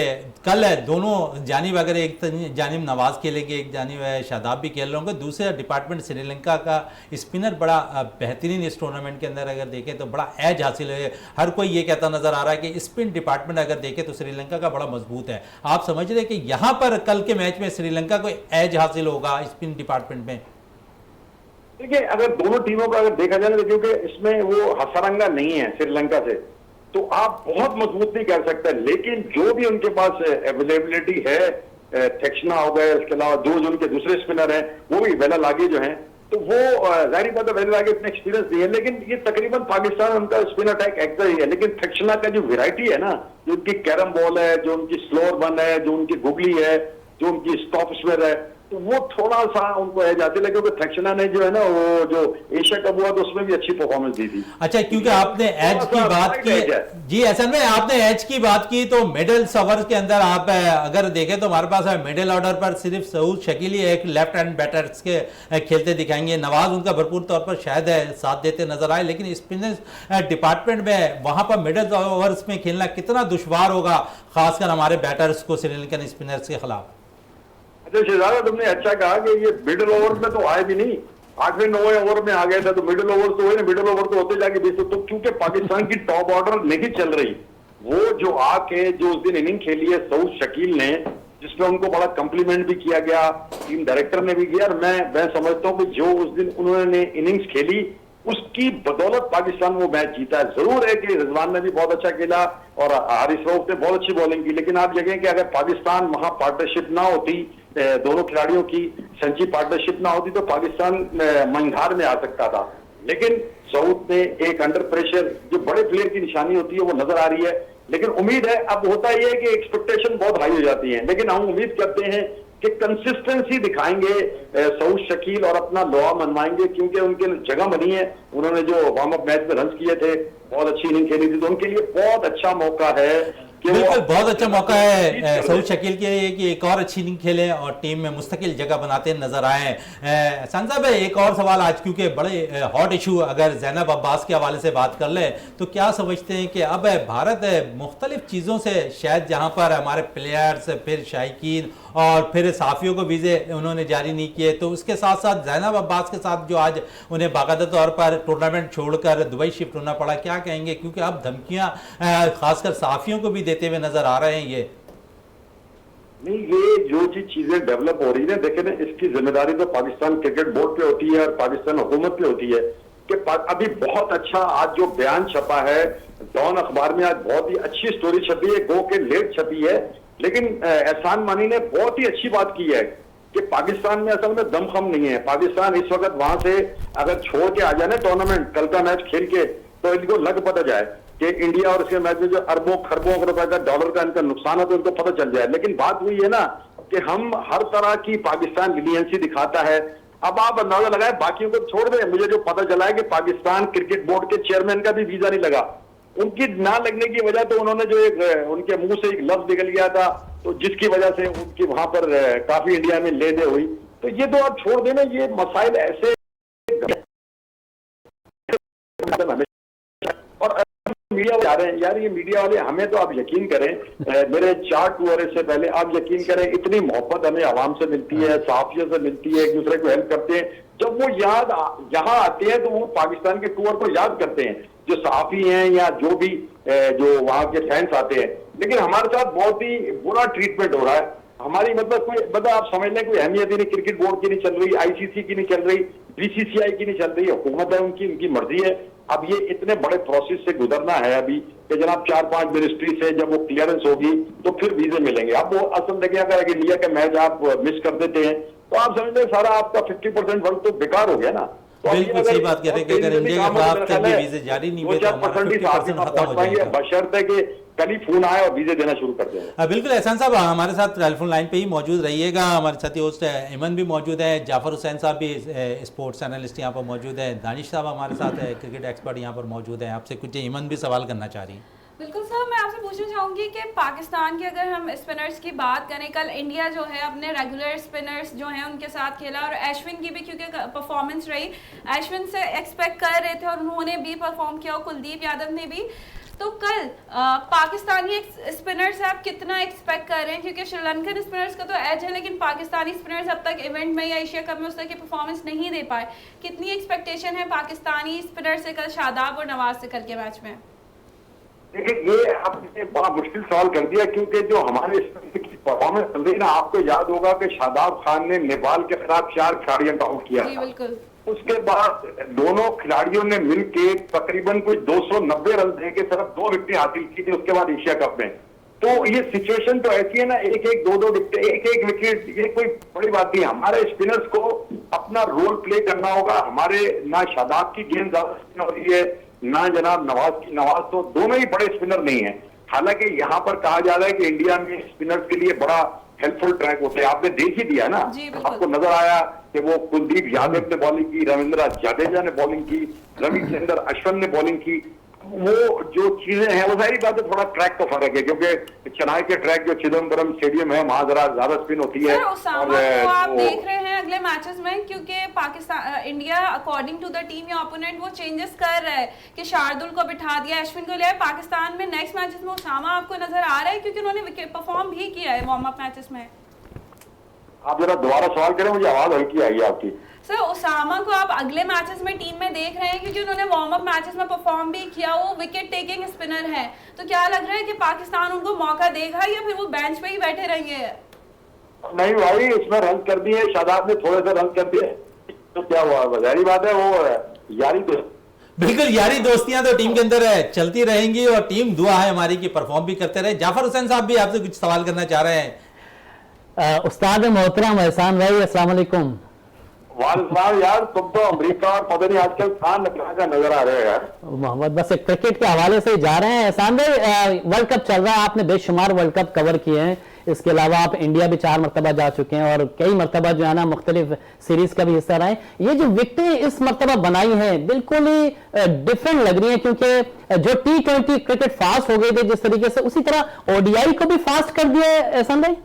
कल दोनों जानिब, अगर एक जानिब नवाज खेलेंगे, एक जानिब शादाब भी खेल रहे होंगे, दूसरा डिपार्टमेंट श्रीलंका का स्पिनर बड़ा बेहतरीन इस टूर्नामेंट के अंदर अगर देखें तो बड़ा एज हासिल है। हर कोई ये कहता नजर आ रहा है कि स्पिन डिपार्टमेंट अगर देखें तो श्रीलंका का बड़ा मजबूत है। आप समझ रहे कि यहाँ पर कल के मैच में श्रीलंका को एज हासिल होगा स्पिन डिपार्टमेंट में? देखिए, अगर दोनों टीमों का अगर देखा जाए, क्योंकि इसमें वो हसरंगा नहीं है श्रीलंका से, तो आप बहुत मजबूत नहीं कर सकते। लेकिन जो भी उनके पास अवेलेबिलिटी है, थेक्शना हो गए, इसके अलावा दो जो उनके दूसरे स्पिनर हैं, वो भी वेला लागे जो हैं, तो वो जाहिर बात है वेला लागे इतने एक्सपीरियंस नहीं है, लेकिन ये तकरीबन पाकिस्तान उनका स्पिन अटैक एक्टर ही है। लेकिन थेक्शना का जो वेराइटी है ना, जो उनकी कैरम बॉल है, जो उनकी स्लोअर वन है, जो उनकी गुगली है, जो उनकी स्टॉप स्पिनर है, तो वो थोड़ा सा उनको है जाते, लेकिन क्योंकि थेक्शना ने जो है ना, वो जो एशिया कप हुआ तो उसमें भी अच्छी परफॉर्मेंस दी थी। अच्छा, क्योंकि आपने एज की बात की जी हसन भाई, आपने एज की बात की, तो मिडिल ओवर के अंदर आप अगर देखें तो हमारे पास मिडिल ऑर्डर पर सिर्फ सऊद शकील ही एक लेफ्ट हैंड बैटर्स के खेलते दिखाएंगे। नवाज उनका भरपूर तौर पर शायद साथ देते नजर आए, लेकिन स्पिनर्स डिपार्टमेंट में वहां पर मिडिल ओवर्स में खेलना कितना दुश्वार होगा, खासकर हमारे बैटर्स को श्रीलंकन स्पिनर्स के खिलाफ। अच्छा शहजादा, तुमने अच्छा कहा कि ये मिडिल ओवर में तो आए भी नहीं, 8वें 9वें ओवर में आ गए थे, तो मिडिल ओवर तो हुए ना, मिडिल ओवर तो होते जाके 20। तो क्योंकि पाकिस्तान की टॉप ऑर्डर नहीं चल रही, वो जो आके जो उस दिन इनिंग खेली है सऊद शकील ने, जिसमें उनको बड़ा कम्प्लीमेंट भी किया गया, टीम डायरेक्टर ने भी किया, और मैं समझता हूँ कि जो उस दिन उन्होंने इनिंग्स खेली उसकी बदौलत पाकिस्तान वो मैच जीता है। जरूर है कि रिजवान ने भी बहुत अच्छा खेला, और हारिस रऊफ ने बहुत अच्छी बॉलिंग की, लेकिन आप देखें कि अगर पाकिस्तान वहां पार्टनरशिप ना होती, दोनों खिलाड़ियों की संची पार्टनरशिप ना होती, तो पाकिस्तान मंझधार में आ सकता था। लेकिन सऊद ने एक अंडर प्रेशर, जो बड़े प्लेयर की निशानी होती है वो नजर आ रही है। लेकिन उम्मीद है, अब होता ये है कि एक्सपेक्टेशन बहुत हाई हो जाती है, लेकिन हम उम्मीद करते हैं कि कंसिस्टेंसी दिखाएंगे सऊद शकील और अपना लोहा मनवाएंगे, क्योंकि उनके जगह बनी है। उन्होंने जो वार्म अप मैच में रन किए थे, बहुत अच्छी इनिंग खेली थी, तो उनके लिए बहुत अच्छा मौका है कि बिल्कुल बहुत अच्छा मौका है सऊद शकील के लिए कि एक और अच्छी इनिंग खेलें और टीम में मुस्तकिल जगह बनाते नजर आए। सान साहब, एक और सवाल आज, क्योंकि बड़े हॉट इशू, अगर ज़ैनब अब्बास के हवाले से बात कर ले तो क्या समझते हैं कि अब भारत मुख्तलिफ चीज़ों से शायद, जहाँ पर हमारे प्लेयर्स, फिर शायकीन और फिर साफियों को वीज़े उन्होंने जारी नहीं किए, तो उसके साथ साथ ज़ैनब अब्बास के साथ जो आज उन्हें बाकायदा तौर पर टूर्नामेंट छोड़कर दुबई शिफ्ट होना पड़ा, क्या कहेंगे? क्योंकि अब धमकियाँ खासकर साफियों को भी देते हुए नजर आ रहे हैं। ये नहीं, ये जो चीजें डेवलप हो रही है, देखे ना, इसकी जिम्मेदारी तो पाकिस्तान क्रिकेट बोर्ड पे होती है और पाकिस्तान हुकूमत पे होती है कि अभी बहुत अच्छा आज जो बयान छपा है डॉन अखबार में, आज बहुत ही अच्छी स्टोरी छपी है, गो के लेट छपी है, लेकिन एहसान मानी ने बहुत ही अच्छी बात की है कि पाकिस्तान में असल में दमखम नहीं है। पाकिस्तान इस वक्त वहां से अगर छोड़ के आ जाए ना टूर्नामेंट, कल का मैच खेल के, तो इनको लग पता जाए कि इंडिया और इसके मैच में जो अरबों खरबों रुपए का डॉलर का इनका नुकसान है, तो इनको पता चल जाए। लेकिन बात हुई है ना कि हम हर तरह की पाकिस्तान लीनियंसी दिखाता है। अब आप अंदाजा लगाए, बाकियों को छोड़ दें, मुझे जो पता चला है कि पाकिस्तान क्रिकेट बोर्ड के चेयरमैन का भी वीजा नहीं लगा। उनकी ना लगने की वजह तो उन्होंने जो एक उनके मुंह से एक लफ्ज निकल गया था, तो जिसकी वजह से उनकी वहां पर काफी इंडिया में ले दे हुई। तो ये तो आप छोड़ देना, ये मसाइल ऐसे और मीडिया वाले आ रहे हैं यार, ये मीडिया वाले हमें तो आप यकीन करें, मेरे 4 टूर से पहले आप यकीन करें, इतनी मोहब्बत हमें आवाम से मिलती है, सहाफियों से मिलती है, एक दूसरे को हेल्प करते हैं। जब वो यहाँ आते हैं तो वो पाकिस्तान के टूर को याद करते हैं, जो सहाफी हैं या जो भी जो वहाँ के फैंस आते हैं। लेकिन हमारे साथ बहुत ही बुरा ट्रीटमेंट हो रहा है। हमारी मतलब आप समझ लें कोई अहमियत ही नहीं, क्रिकेट बोर्ड की नहीं चल रही, ICC की नहीं चल रही, BCCI की नहीं चल रही, हुकूमत है उनकी मर्जी है। अब ये इतने बड़े प्रोसेस से गुजरना है अभी कि जनाब 4-5 मिनिस्ट्री से जब वो क्लियरेंस होगी तो फिर वीजे मिलेंगे। अब वो असल देखिए, अगर इंडिया का मैच आप मिस कर देते हैं तो आप समझ लें सारा आपका 50% वर्क तो बेकार हो गया ना। तो बिल्कुल सही बात कह रहे हैं कि अगर इंडिया के खिलाफ तक भी वीजे जारी नहीं हुए तो हमारा 50% खत्म हो जाएगा, बशर्ते कि कल ही फोन आए और वीजे देना शुरू कर दें। बिल्कुल एहसान साहब, हमारे साथ टेलीफोन लाइन पे ही मौजूद रहिएगा। हमारे साथी होस्ट इमन भी मौजूद है, जाफर हुसैन साहब भी स्पोर्ट्स एनालिस्ट यहाँ पर मौजूद है, दानिश साहब हमारे साथ है, क्रिकेट एक्सपर्ट यहाँ पर मौजूद है। आपसे कुछ इमन भी सवाल करना चाह रही हैं। बिल्कुल सर, मैं आपसे पूछना चाहूँगी कि पाकिस्तान की अगर हम स्पिनर्स की बात करें, कल इंडिया जो है अपने रेगुलर स्पिनर्स जो हैं उनके साथ खेला, और अश्विन की भी क्योंकि परफॉर्मेंस रही, अश्विन से एक्सपेक्ट कर रहे थे और उन्होंने भी परफॉर्म किया, और कुलदीप यादव ने भी। तो कल पाकिस्तानी स्पिनर्स से आप कितना एक्सपेक्ट कर रहे हैं? क्योंकि श्रीलंकन स्पिनर्स का तो एज है, लेकिन पाकिस्तानी स्पिनर्स अब तक इवेंट में या एशिया कप में उस तरह की परफॉर्मेंस नहीं दे पाए। कितनी एक्सपेक्टेशन है पाकिस्तानी स्पिनर से कल शादाब और नवाज से कल के मैच में? देखिए, ये आपने बड़ा मुश्किल सवाल कर दिया, क्योंकि जो हमारे परफॉर्मेंस चल रही है ना, आपको याद होगा कि शादाब खान ने नेपाल के खिलाफ 4 खिलाड़ियों का आउट किया था। बिल्कुल। उसके बाद दोनों खिलाड़ियों ने मिलकर तकरीबन कोई 290 रन देके सिर्फ 2 विकेटें हासिल की थी उसके बाद एशिया कप में। तो ये सिचुएशन तो ऐसी है ना, 1-1, 2-2 विकेट, 1-1 विकेट, ये कोई बड़ी बात नहीं है। हमारे स्पिनर्स को अपना रोल प्ले करना होगा। हमारे ना शादाब की गेंद ज्यादा स्पिन हो रही है, ना जनाब नवाज तो दोनों ही बड़े स्पिनर नहीं है। हालांकि यहाँ पर कहा जा रहा है कि इंडिया में स्पिनर्स के लिए बड़ा हेल्पफुल ट्रैक होते हैं। आपने देख ही दिया ना, आपको नजर आया कि वो कुलदीप यादव ने बॉलिंग की, रविंद्र जडेजा ने बॉलिंग की, रविचंद्र अश्विन ने बॉलिंग की। वो जो चीजें हैं वो सारी बात है, थोड़ा ट्रैक तो फर्क है, क्योंकि चेन्नई के ट्रैक जो चिदम्बरम स्टेडियम है वहां जरा ज्यादा स्पिन होती है। और तो आप देख रहे हैं अगले मैचेस में, क्योंकि Pakistan India according to the team या ओपोनेंट वो चेंजेस कर रहा है कि शार्दुल को बिठा दिया, अश्विन को लिया। पाकिस्तान में नेक्स्ट मैचेस में उसामा आपको नजर आ रहा है, क्योंकि उन्होंने विकेट परफॉर्म भी किया है वार्म अप मैचेस में। आप जरा दोबारा सवाल करें, मुझे आवाज हल्की आई है आपकी। सर, उसामा को आप अगले मैचेस में टीम में देख रहे हैं, क्योंकि उन्होंने वार्म अप मैचेस में परफॉर्म भी किया, वो विकेट टेकिंग स्पिनर है। तो क्या लग रहा है कि पाकिस्तान उनको मौका देगा या फिर वो बेंच पे ही बैठे रहेंगे? नहीं भाई, इसमें रन कर दिए, शादाब ने थोड़े से रन कर दिए तो क्या हुआ, जाहिर बात है वो यारी तो बिल्कुल, यारी दोस्तियां तो टीम के अंदर है, चलती रहेंगी और टीम दुआ है हमारी कि परफॉर्म भी करते रहे। जाफर हुसैन साहब भी आपसे कुछ सवाल करना चाह रहे हैं। उस्ताद मोहतरम एहसान भाई, अस्सलाम वालेकुम। वाल यार, तुम तो अमेरिका और पता नहीं आजकल कहाँ का नजर आ रहे हो यार। मोहम्मद, बस एक क्रिकेट के हवाले से जा रहे हैं। एहसान भाई, वर्ल्ड कप चल रहा है, आपने बेशुमार वर्ल्ड कप कवर किए हैं, इसके अलावा आप इंडिया भी 4 मरतबा जा चुके हैं और कई मरतबा जो है ना मुख्तलिफ सीरीज का भी हिस्सा रहे। ये जो विकेटें इस मरतबा बनाई हैं बिल्कुल ही डिफरेंट लग रही है, क्योंकि जो T20 क्रिकेट फास्ट हो गई थी जिस तरीके से, उसी तरह ODI को भी फास्ट कर दिया है एहसान भाई।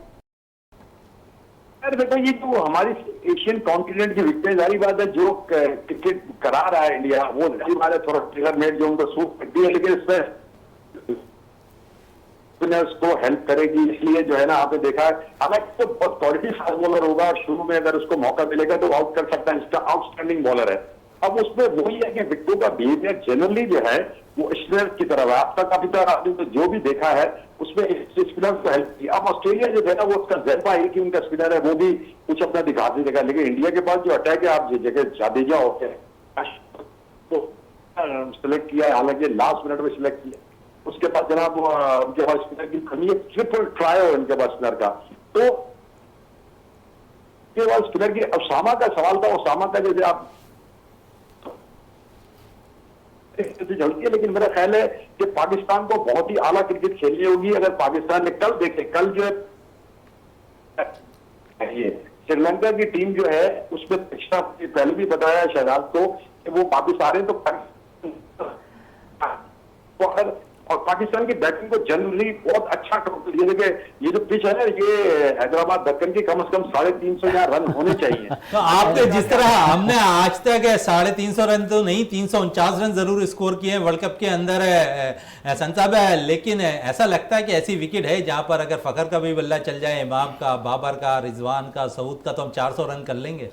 यार देखो, ये तो हमारी एशियन कॉन्टिनेंट की विकेट, जारी बात है जो क्रिकेट करा रहा है इंडिया, वो जारी बात है थोड़ा ट्रिगर मेड जो उनको सूट करती है, लेकिन इसमें उसको हेल्प करेगी, इसलिए जो है ना आपने देखा है, हालांकि तो बहुत क्वालिटी फास्ट बॉलर होगा और शुरू में अगर उसको मौका मिलेगा तो आउट कर सकता है, आउटस्टैंडिंग बॉलर है। अब उसमें वही है कि विकेटों का बिहेवियर जनरली जो है वो स्पिनर की तरफ है। अब तक अभी तक आपने तो जो भी देखा है उसमें स्पिनर को हेल्प की। अब ऑस्ट्रेलिया जो है ना वो उसका जज्बा है कि उनका स्पिनर है वो भी कुछ अपना दिखा देगा, लेकिन इंडिया के पास जो अटैक है, आप जिस जगह जाडेजा होते हैं तो सिलेक्ट किया है, हालांकि लास्ट मिनट में सिलेक्ट किया, उसके बाद जनाब उनके पास स्पिनर की कमी है, ट्रिपल ट्राई हो उनके पास स्पिनर का, तो के बाद स्पिनर की ओसामा का सवाल था, ओसामा का जैसे आप झलकी है, लेकिन मेरा ख्याल है कि पाकिस्तान को बहुत ही आला क्रिकेट खेलनी होगी। अगर पाकिस्तान ने कल देखे, कल जो है ये श्रीलंका की टीम जो है उसमें पिछला पहले भी बताया शहजाद को कि वो वापिस आ रहे हैं, तो अगर और पाकिस्तान की बैटिंग को जनरली बहुत अच्छा ये देखिए, ये जो पिच है ना, ये हैदराबाद दक्कन की कम से कम 350 यहाँ रन होने चाहिए। तो आपने जिस तरह, हमने आज तक 350 रन तो नहीं, 349 रन जरूर स्कोर किए हैं वर्ल्ड कप के अंदर एहसान साहब, लेकिन ऐसा लगता है कि ऐसी विकेट है जहां पर अगर फखर का भी बल्ला चल जाए, इमाम का, बाबर का, रिजवान का, सऊद का, तो हम 400 रन कर लेंगे।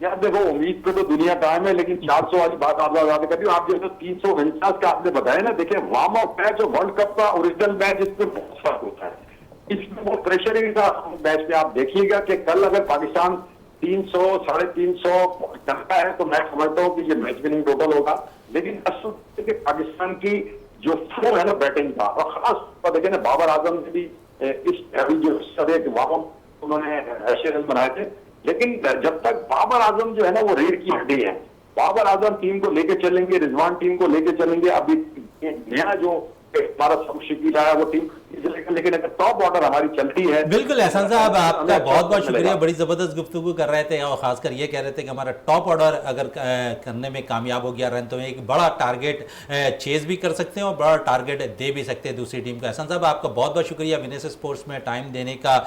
यार देखो, उम्मीद पे तो दुनिया कायम है, लेकिन 400 वाली बात आप लोग कर रही हो। आप जैसे 349 का आपने बताया ना, देखिए वार्म अप मैच और वर्ल्ड कप का ओरिजिनल मैच, इसमें बहुत फर्क होता है, इसमें वो प्रेशर ही था मैच में। आप देखिएगा कि कल अगर पाकिस्तान 300 350 करता है तो मैं समझता हूँ कि ये मैच विनिंग टोटल होगा, लेकिन असल पाकिस्तान की जो फ्लो है ना बैटिंग का, और खास देखे ना बाबर आजम ने भी इस अभी जो वार्म अप उन्होंने ऐसे रन बनाए थे, लेकिन जब तक बाबर आजम जो है ना वो रीढ़ की हड्डी है, बाबर आजम टीम को लेके चलेंगे, रिजवान टीम को लेके चलेंगे, अभी नया जो हमारा शकील आया वो टीम चलेगा, लेकिन अगर टॉप ऑर्डर हमारी चलती है। बिल्कुल एहसान साहब, आपका बहुत बहुत शुक्रिया, बड़ी जबरदस्त गुफ्तगू कर रहे थे और खासकर ये कह रहे थे कि हमारा टॉप ऑर्डर अगर करने में कामयाब हो गया रन, तो एक बड़ा टारगेट चेज भी कर सकते हैं और बड़ा टारगेट दे भी सकते हैं दूसरी टीम को। एहसान साहब, आपका बहुत बहुत शुक्रिया विनेस स्पोर्ट्स में टाइम देने का।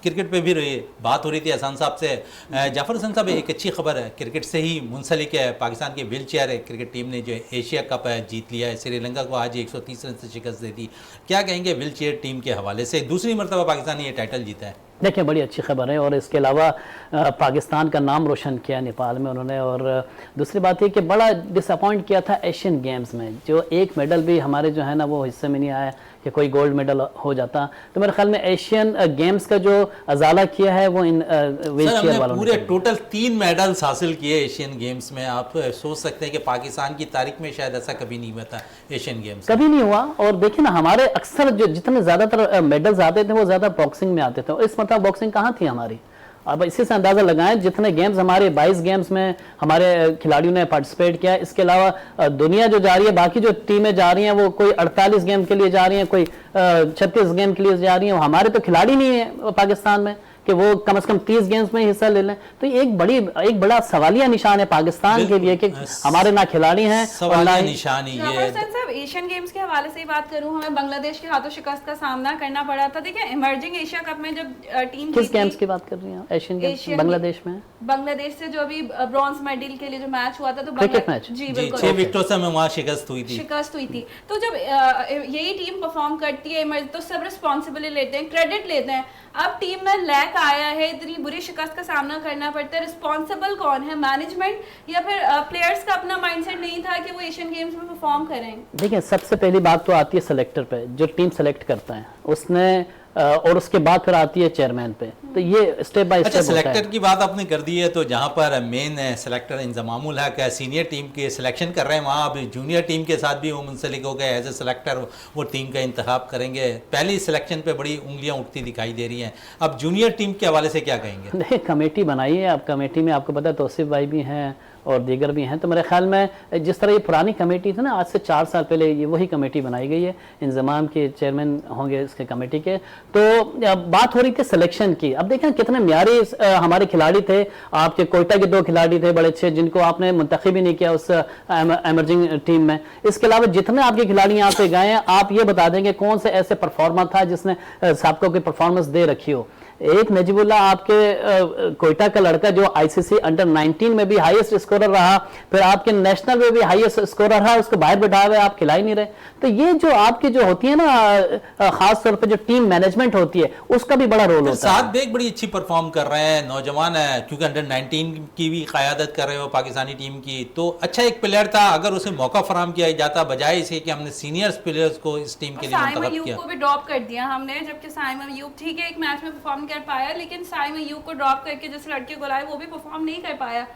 क्रिकेट पे भी बात हो रही थी एहसान साहब से। जाफर हुसैन साहब, एक अच्छी खबर है, क्रिकेट से ही मुंसलिक है, पाकिस्तान की व्हील चेयर क्रिकेट टीम ने जो एशिया कप जीत लिया है, श्रीलंका को आज 130 रन से शिकस्त दे दी। क्या कहेंगे व्हील चेयर टीम के हवाले से, दूसरी मरतबा पाकिस्तान ने ये टाइटल जीता है? देखिए, बड़ी अच्छी खबर है और इसके अलावा पाकिस्तान का नाम रोशन किया नेपाल में उन्होंने। और दूसरी बात ये कि बड़ा डिसअपॉइंट किया था एशियन गेम्स में, जो एक मेडल भी हमारे जो है ना वो हिस्से में नहीं आया कि कोई गोल्ड मेडल हो जाता। तो मेरे ख्याल में एशियन गेम्स का जो अजाला किया है वो इन व्हीलचेयर वालों ने पूरे टोटल 3 मेडल्स हासिल किए एशियन गेम्स में। आप सोच सकते हैं कि पाकिस्तान की तारीख में शायद ऐसा कभी नहीं हुआ था, एशियन गेम्स कभी नहीं हुआ। और देखिए ना, हमारे अक्सर जो जितने ज़्यादातर मेडल्स आते थे वो ज़्यादा बॉक्सिंग में आते थे, इस मतलब बॉक्सिंग कहाँ थी हमारी। अब इसी से अंदाज़ा लगाएं, जितने गेम्स हमारे 22 गेम्स में हमारे खिलाड़ियों ने पार्टिसिपेट किया, इसके अलावा दुनिया जो जा रही है, बाकी जो टीमें जा रही हैं वो कोई 48 गेम के लिए जा रही हैं, कोई 36 गेम के लिए जा रही हैं, हमारे तो खिलाड़ी नहीं है पाकिस्तान में कि वो कम से कम 30 गेम्स में हिस्सा ले लें। तो ये एक बड़ा सवालिया निशान है पाकिस्तान के लिए कि हमारे ना खिलाड़ी हैं। सवालिया निशान ये साहब, एशियन गेम्स के हवाले से ही बात करूं, हमें बांग्लादेश के हाथों शिकस्त का सामना करना पड़ा था। देखिए, इमर्जिंग एशिया कप में जब टीम किस गेम्स की बात कर रही हैं? एशियन गेम्स बांग्लादेश में, बांग्लादेश से जो अभी ब्रॉन्ज मेडल के लिए जो मैच हुआ था, तो क्रिकेट मैच, जी बिल्कुल, 6 विकेटों से वहां शिकस्त हुई थी। तो जब यही टीम परफॉर्म करती है तो सब रिस्पॉन्सिबिलिटी लेते हैं, क्रेडिट लेते हैं। अब टीम में लैक आया है, इतनी बुरी शिकस्त का सामना करना पड़ता है, रिस्पॉन्सिबल कौन है? मैनेजमेंट या फिर प्लेयर्स का अपना माइंडसेट नहीं था कि वो एशियन गेम्स में परफॉर्म करें? देखिए, सबसे पहली बात तो आती है सेलेक्टर पे, जो टीम सेलेक्ट करता है उसने और उसके बाद फिर आती है चेयरमैन पे। तो ये स्टेप बाय अच्छा, स्टेप होता है। सिलेक्टर की बात आपने कर दी है, तो जहाँ पर मेन सिलेक्टर इंजमामुल हक है, सीनियर टीम के सिलेक्शन कर रहे हैं, वहाँ अब जूनियर टीम के साथ भी वो मुंसलिक हो गए। एज ए सिलेक्टर वो टीम का इंतखाब करेंगे। पहली सिलेक्शन पे बड़ी उंगलियाँ उठती दिखाई दे रही हैं, अब जूनियर टीम के हवाले से क्या कहेंगे? नहीं, कमेटी बनाई है, अब कमेटी में आपको पता है तौसीफ भाई भी हैं और दीगर भी हैं। तो मेरे ख्याल में जिस तरह ये पुरानी कमेटी थी ना, आज से 4 साल पहले ये वही कमेटी बनाई गई है, इंजमाम के चेयरमैन होंगे इसके कमेटी के। तो बात हो रही थी सिलेक्शन की। अब देखें कितने म्यारी हमारे खिलाड़ी थे। आपके कोयटा के 2 खिलाड़ी थे बड़े अच्छे, जिनको आपने मुंतखब ही नहीं किया उस एमर्जिंग टीम में। इसके अलावा जितने आपके खिलाड़ी यहाँ से गए हैं, आप ये बता देंगे कौन से ऐसे परफॉर्मर था जिसने सबको कोई परफॉर्मेंस दे रखी हो। एक नजीबुल्ला आपके कोयटा का लड़का जो आईसीसी अंडर 19 में भी हाईएस्ट स्कोरर रहा, फिर आपके नेशनल में भी हाईएस्ट स्कोरर रहा, उसको बाहर बैठा हुए आप खिला ही नहीं रहे। तो ये जो आपकी जो होती है ना, खास तौर पे जो टीम मैनेजमेंट होती है, उसका भी बड़ा रोल होता है। साद बेग बड़ी अच्छी परफॉर्म कर रहे हैं, नौजवान है, क्योंकि अंडर 19 की भी क़यादत कर रहे हो पाकिस्तानी टीम की, तो अच्छा एक प्लेयर था। अगर उसे मौका फराम किया जाता बजाय इसे कि हमने सीनियर्स प्लेयर्स को इस टीम के लिए साइम मुंतखब अयूब किया। को भी ड्रॉप कर दिया हमने, जबकि साइम अयूब ठीक है एक मैच में परफॉर्म कर पाया, लेकिन साइम अयूब को ड्रॉप करके जिस लड़के को लाए वो भी परफॉर्म नहीं कर पाया।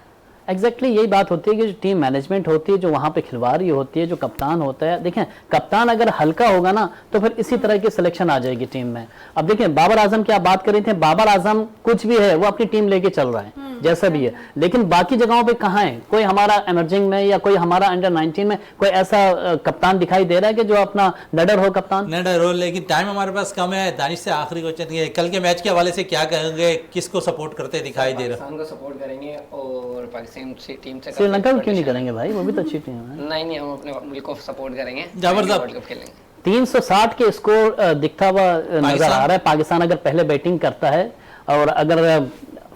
एग्जैक्टली यही बात होती है कि जो टीम मैनेजमेंट होती है, जो वहाँ पे खिलवाड़ी होती है, जो कप्तान होता है। देखें, कप्तान अगर हल्का होगा ना तो फिर इसी तरह की सिलेक्शन आ जाएगी टीम में। अब देखें, बाबर आजम की आप बात कर रहे थे, बाबर आजम कुछ भी है वो अपनी टीम लेके चल रहा है जैसा भी है, लेकिन बाकी जगहों पे कहाँ है? कोई हमारा एमर्जिंग में या कोई हमारा अंडर 19 में कोई ऐसा कप्तान दिखाई दे रहा है कि जो अपना निडर हो कप्तान? निडर हो। लेकिन टाइम हमारे पास कम है। दानिश से आखिरी क्वेश्चन है, कल के मैच के हवाले से क्या कहेंगे, किसको सपोर्ट करते दिखाई दे रहा? पाकिस्तान को सपोर्ट करेंगे और पाकिस्तान से टीम से श्रीलंका को क्यों नहीं करेंगे भाई? वो भी तो अच्छी टीम है। नहीं, हम अपने मुल्क को सपोर्ट करेंगे, जाबर साहब। वर्ल्ड कप खेलेंगे। 360 के स्कोर दिखता हुआ नजर आ रहा है। पाकिस्तान अगर पहले बैटिंग करता है और अगर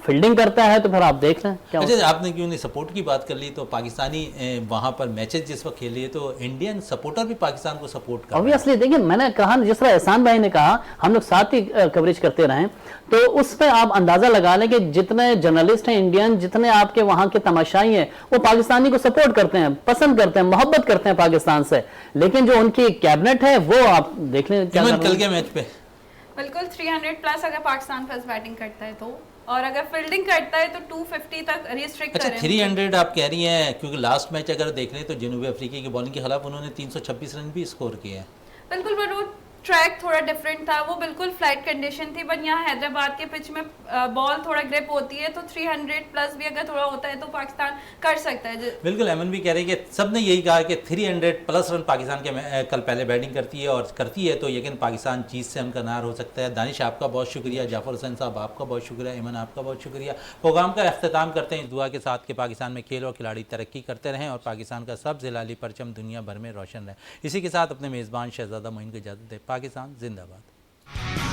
फील्डिंग करता है तो फिर आप देख लें क्या। अच्छा, आपने क्यों नहीं सपोर्ट की बात कर ली, तो पाकिस्तानी वहां पर मैचेस जिस वक्त खेल रही है तो इंडियन सपोर्टर भी पाकिस्तान को सपोर्ट कर रहे हैं। ऑब्वियसली देखिए, मैंने कहा जिस तरह एहसान भाई ने कहा, हम लोग साथ ही कवरेज करते रहे, तो उसमें आप अंदाजा लगा लें कि जितने जर्नलिस्ट हैं इंडियन, जितने आपके वहां के तमाशाई हैं, वो पाकिस्तानी को सपोर्ट करते हैं, पसंद करते हैं, मोहब्बत करते हैं पाकिस्तान से। लेकिन जो उनकी कैबिनेट है वो आप देख लें क्या कल के मैच पे बिल्कुल 300 प्लस अगर पाकिस्तान फर्स्ट बैटिंग करता है तो, और अगर फील्डिंग करता है तो 250 तक रिस्ट्रिक्ट अच्छा करें। 300 आप कह रही हैं, क्योंकि लास्ट मैच अगर देख लें तो जनूबी अफ्रीका की बॉलिंग के खिलाफ उन्होंने 326 रन भी स्कोर किए हैं। बिल्कुल, पर वो ट्रैक थोड़ा डिफरेंट था, वो बिल्कुल फ्लाइट कंडीशन थी, बट यहाँ हैदराबाद के पिच में बॉल थोड़ा ग्रिप होती है, तो 300 प्लस भी अगर थोड़ा होता है तो पाकिस्तान कर सकता है। बिल्कुल, एमन भी कह रही है कि सबने यही कहा कि 300 प्लस रन पाकिस्तान के कल पहले बैटिंग करती है और करती है, तो यकीन पाकिस्तान जीत से हमकनार हो सकता है। दानिश आपका बहुत शुक्रिया, जाफर हुसैन साहब आपका बहुत शुक्रिया, एमन आपका बहुत शुक्रिया। प्रोग्राम का अख्ताम करते हैं इस दुआ के साथ कि पाकिस्तान में खेल और खिलाड़ी तरक्की करते रहें और पाकिस्तान का सब जिलाली परचम दुनिया भर में रोशन रहे। इसी के साथ अपने मेज़बान शहजादा मोइन को इजाज़त दें। पाकिस्तान जिंदाबाद।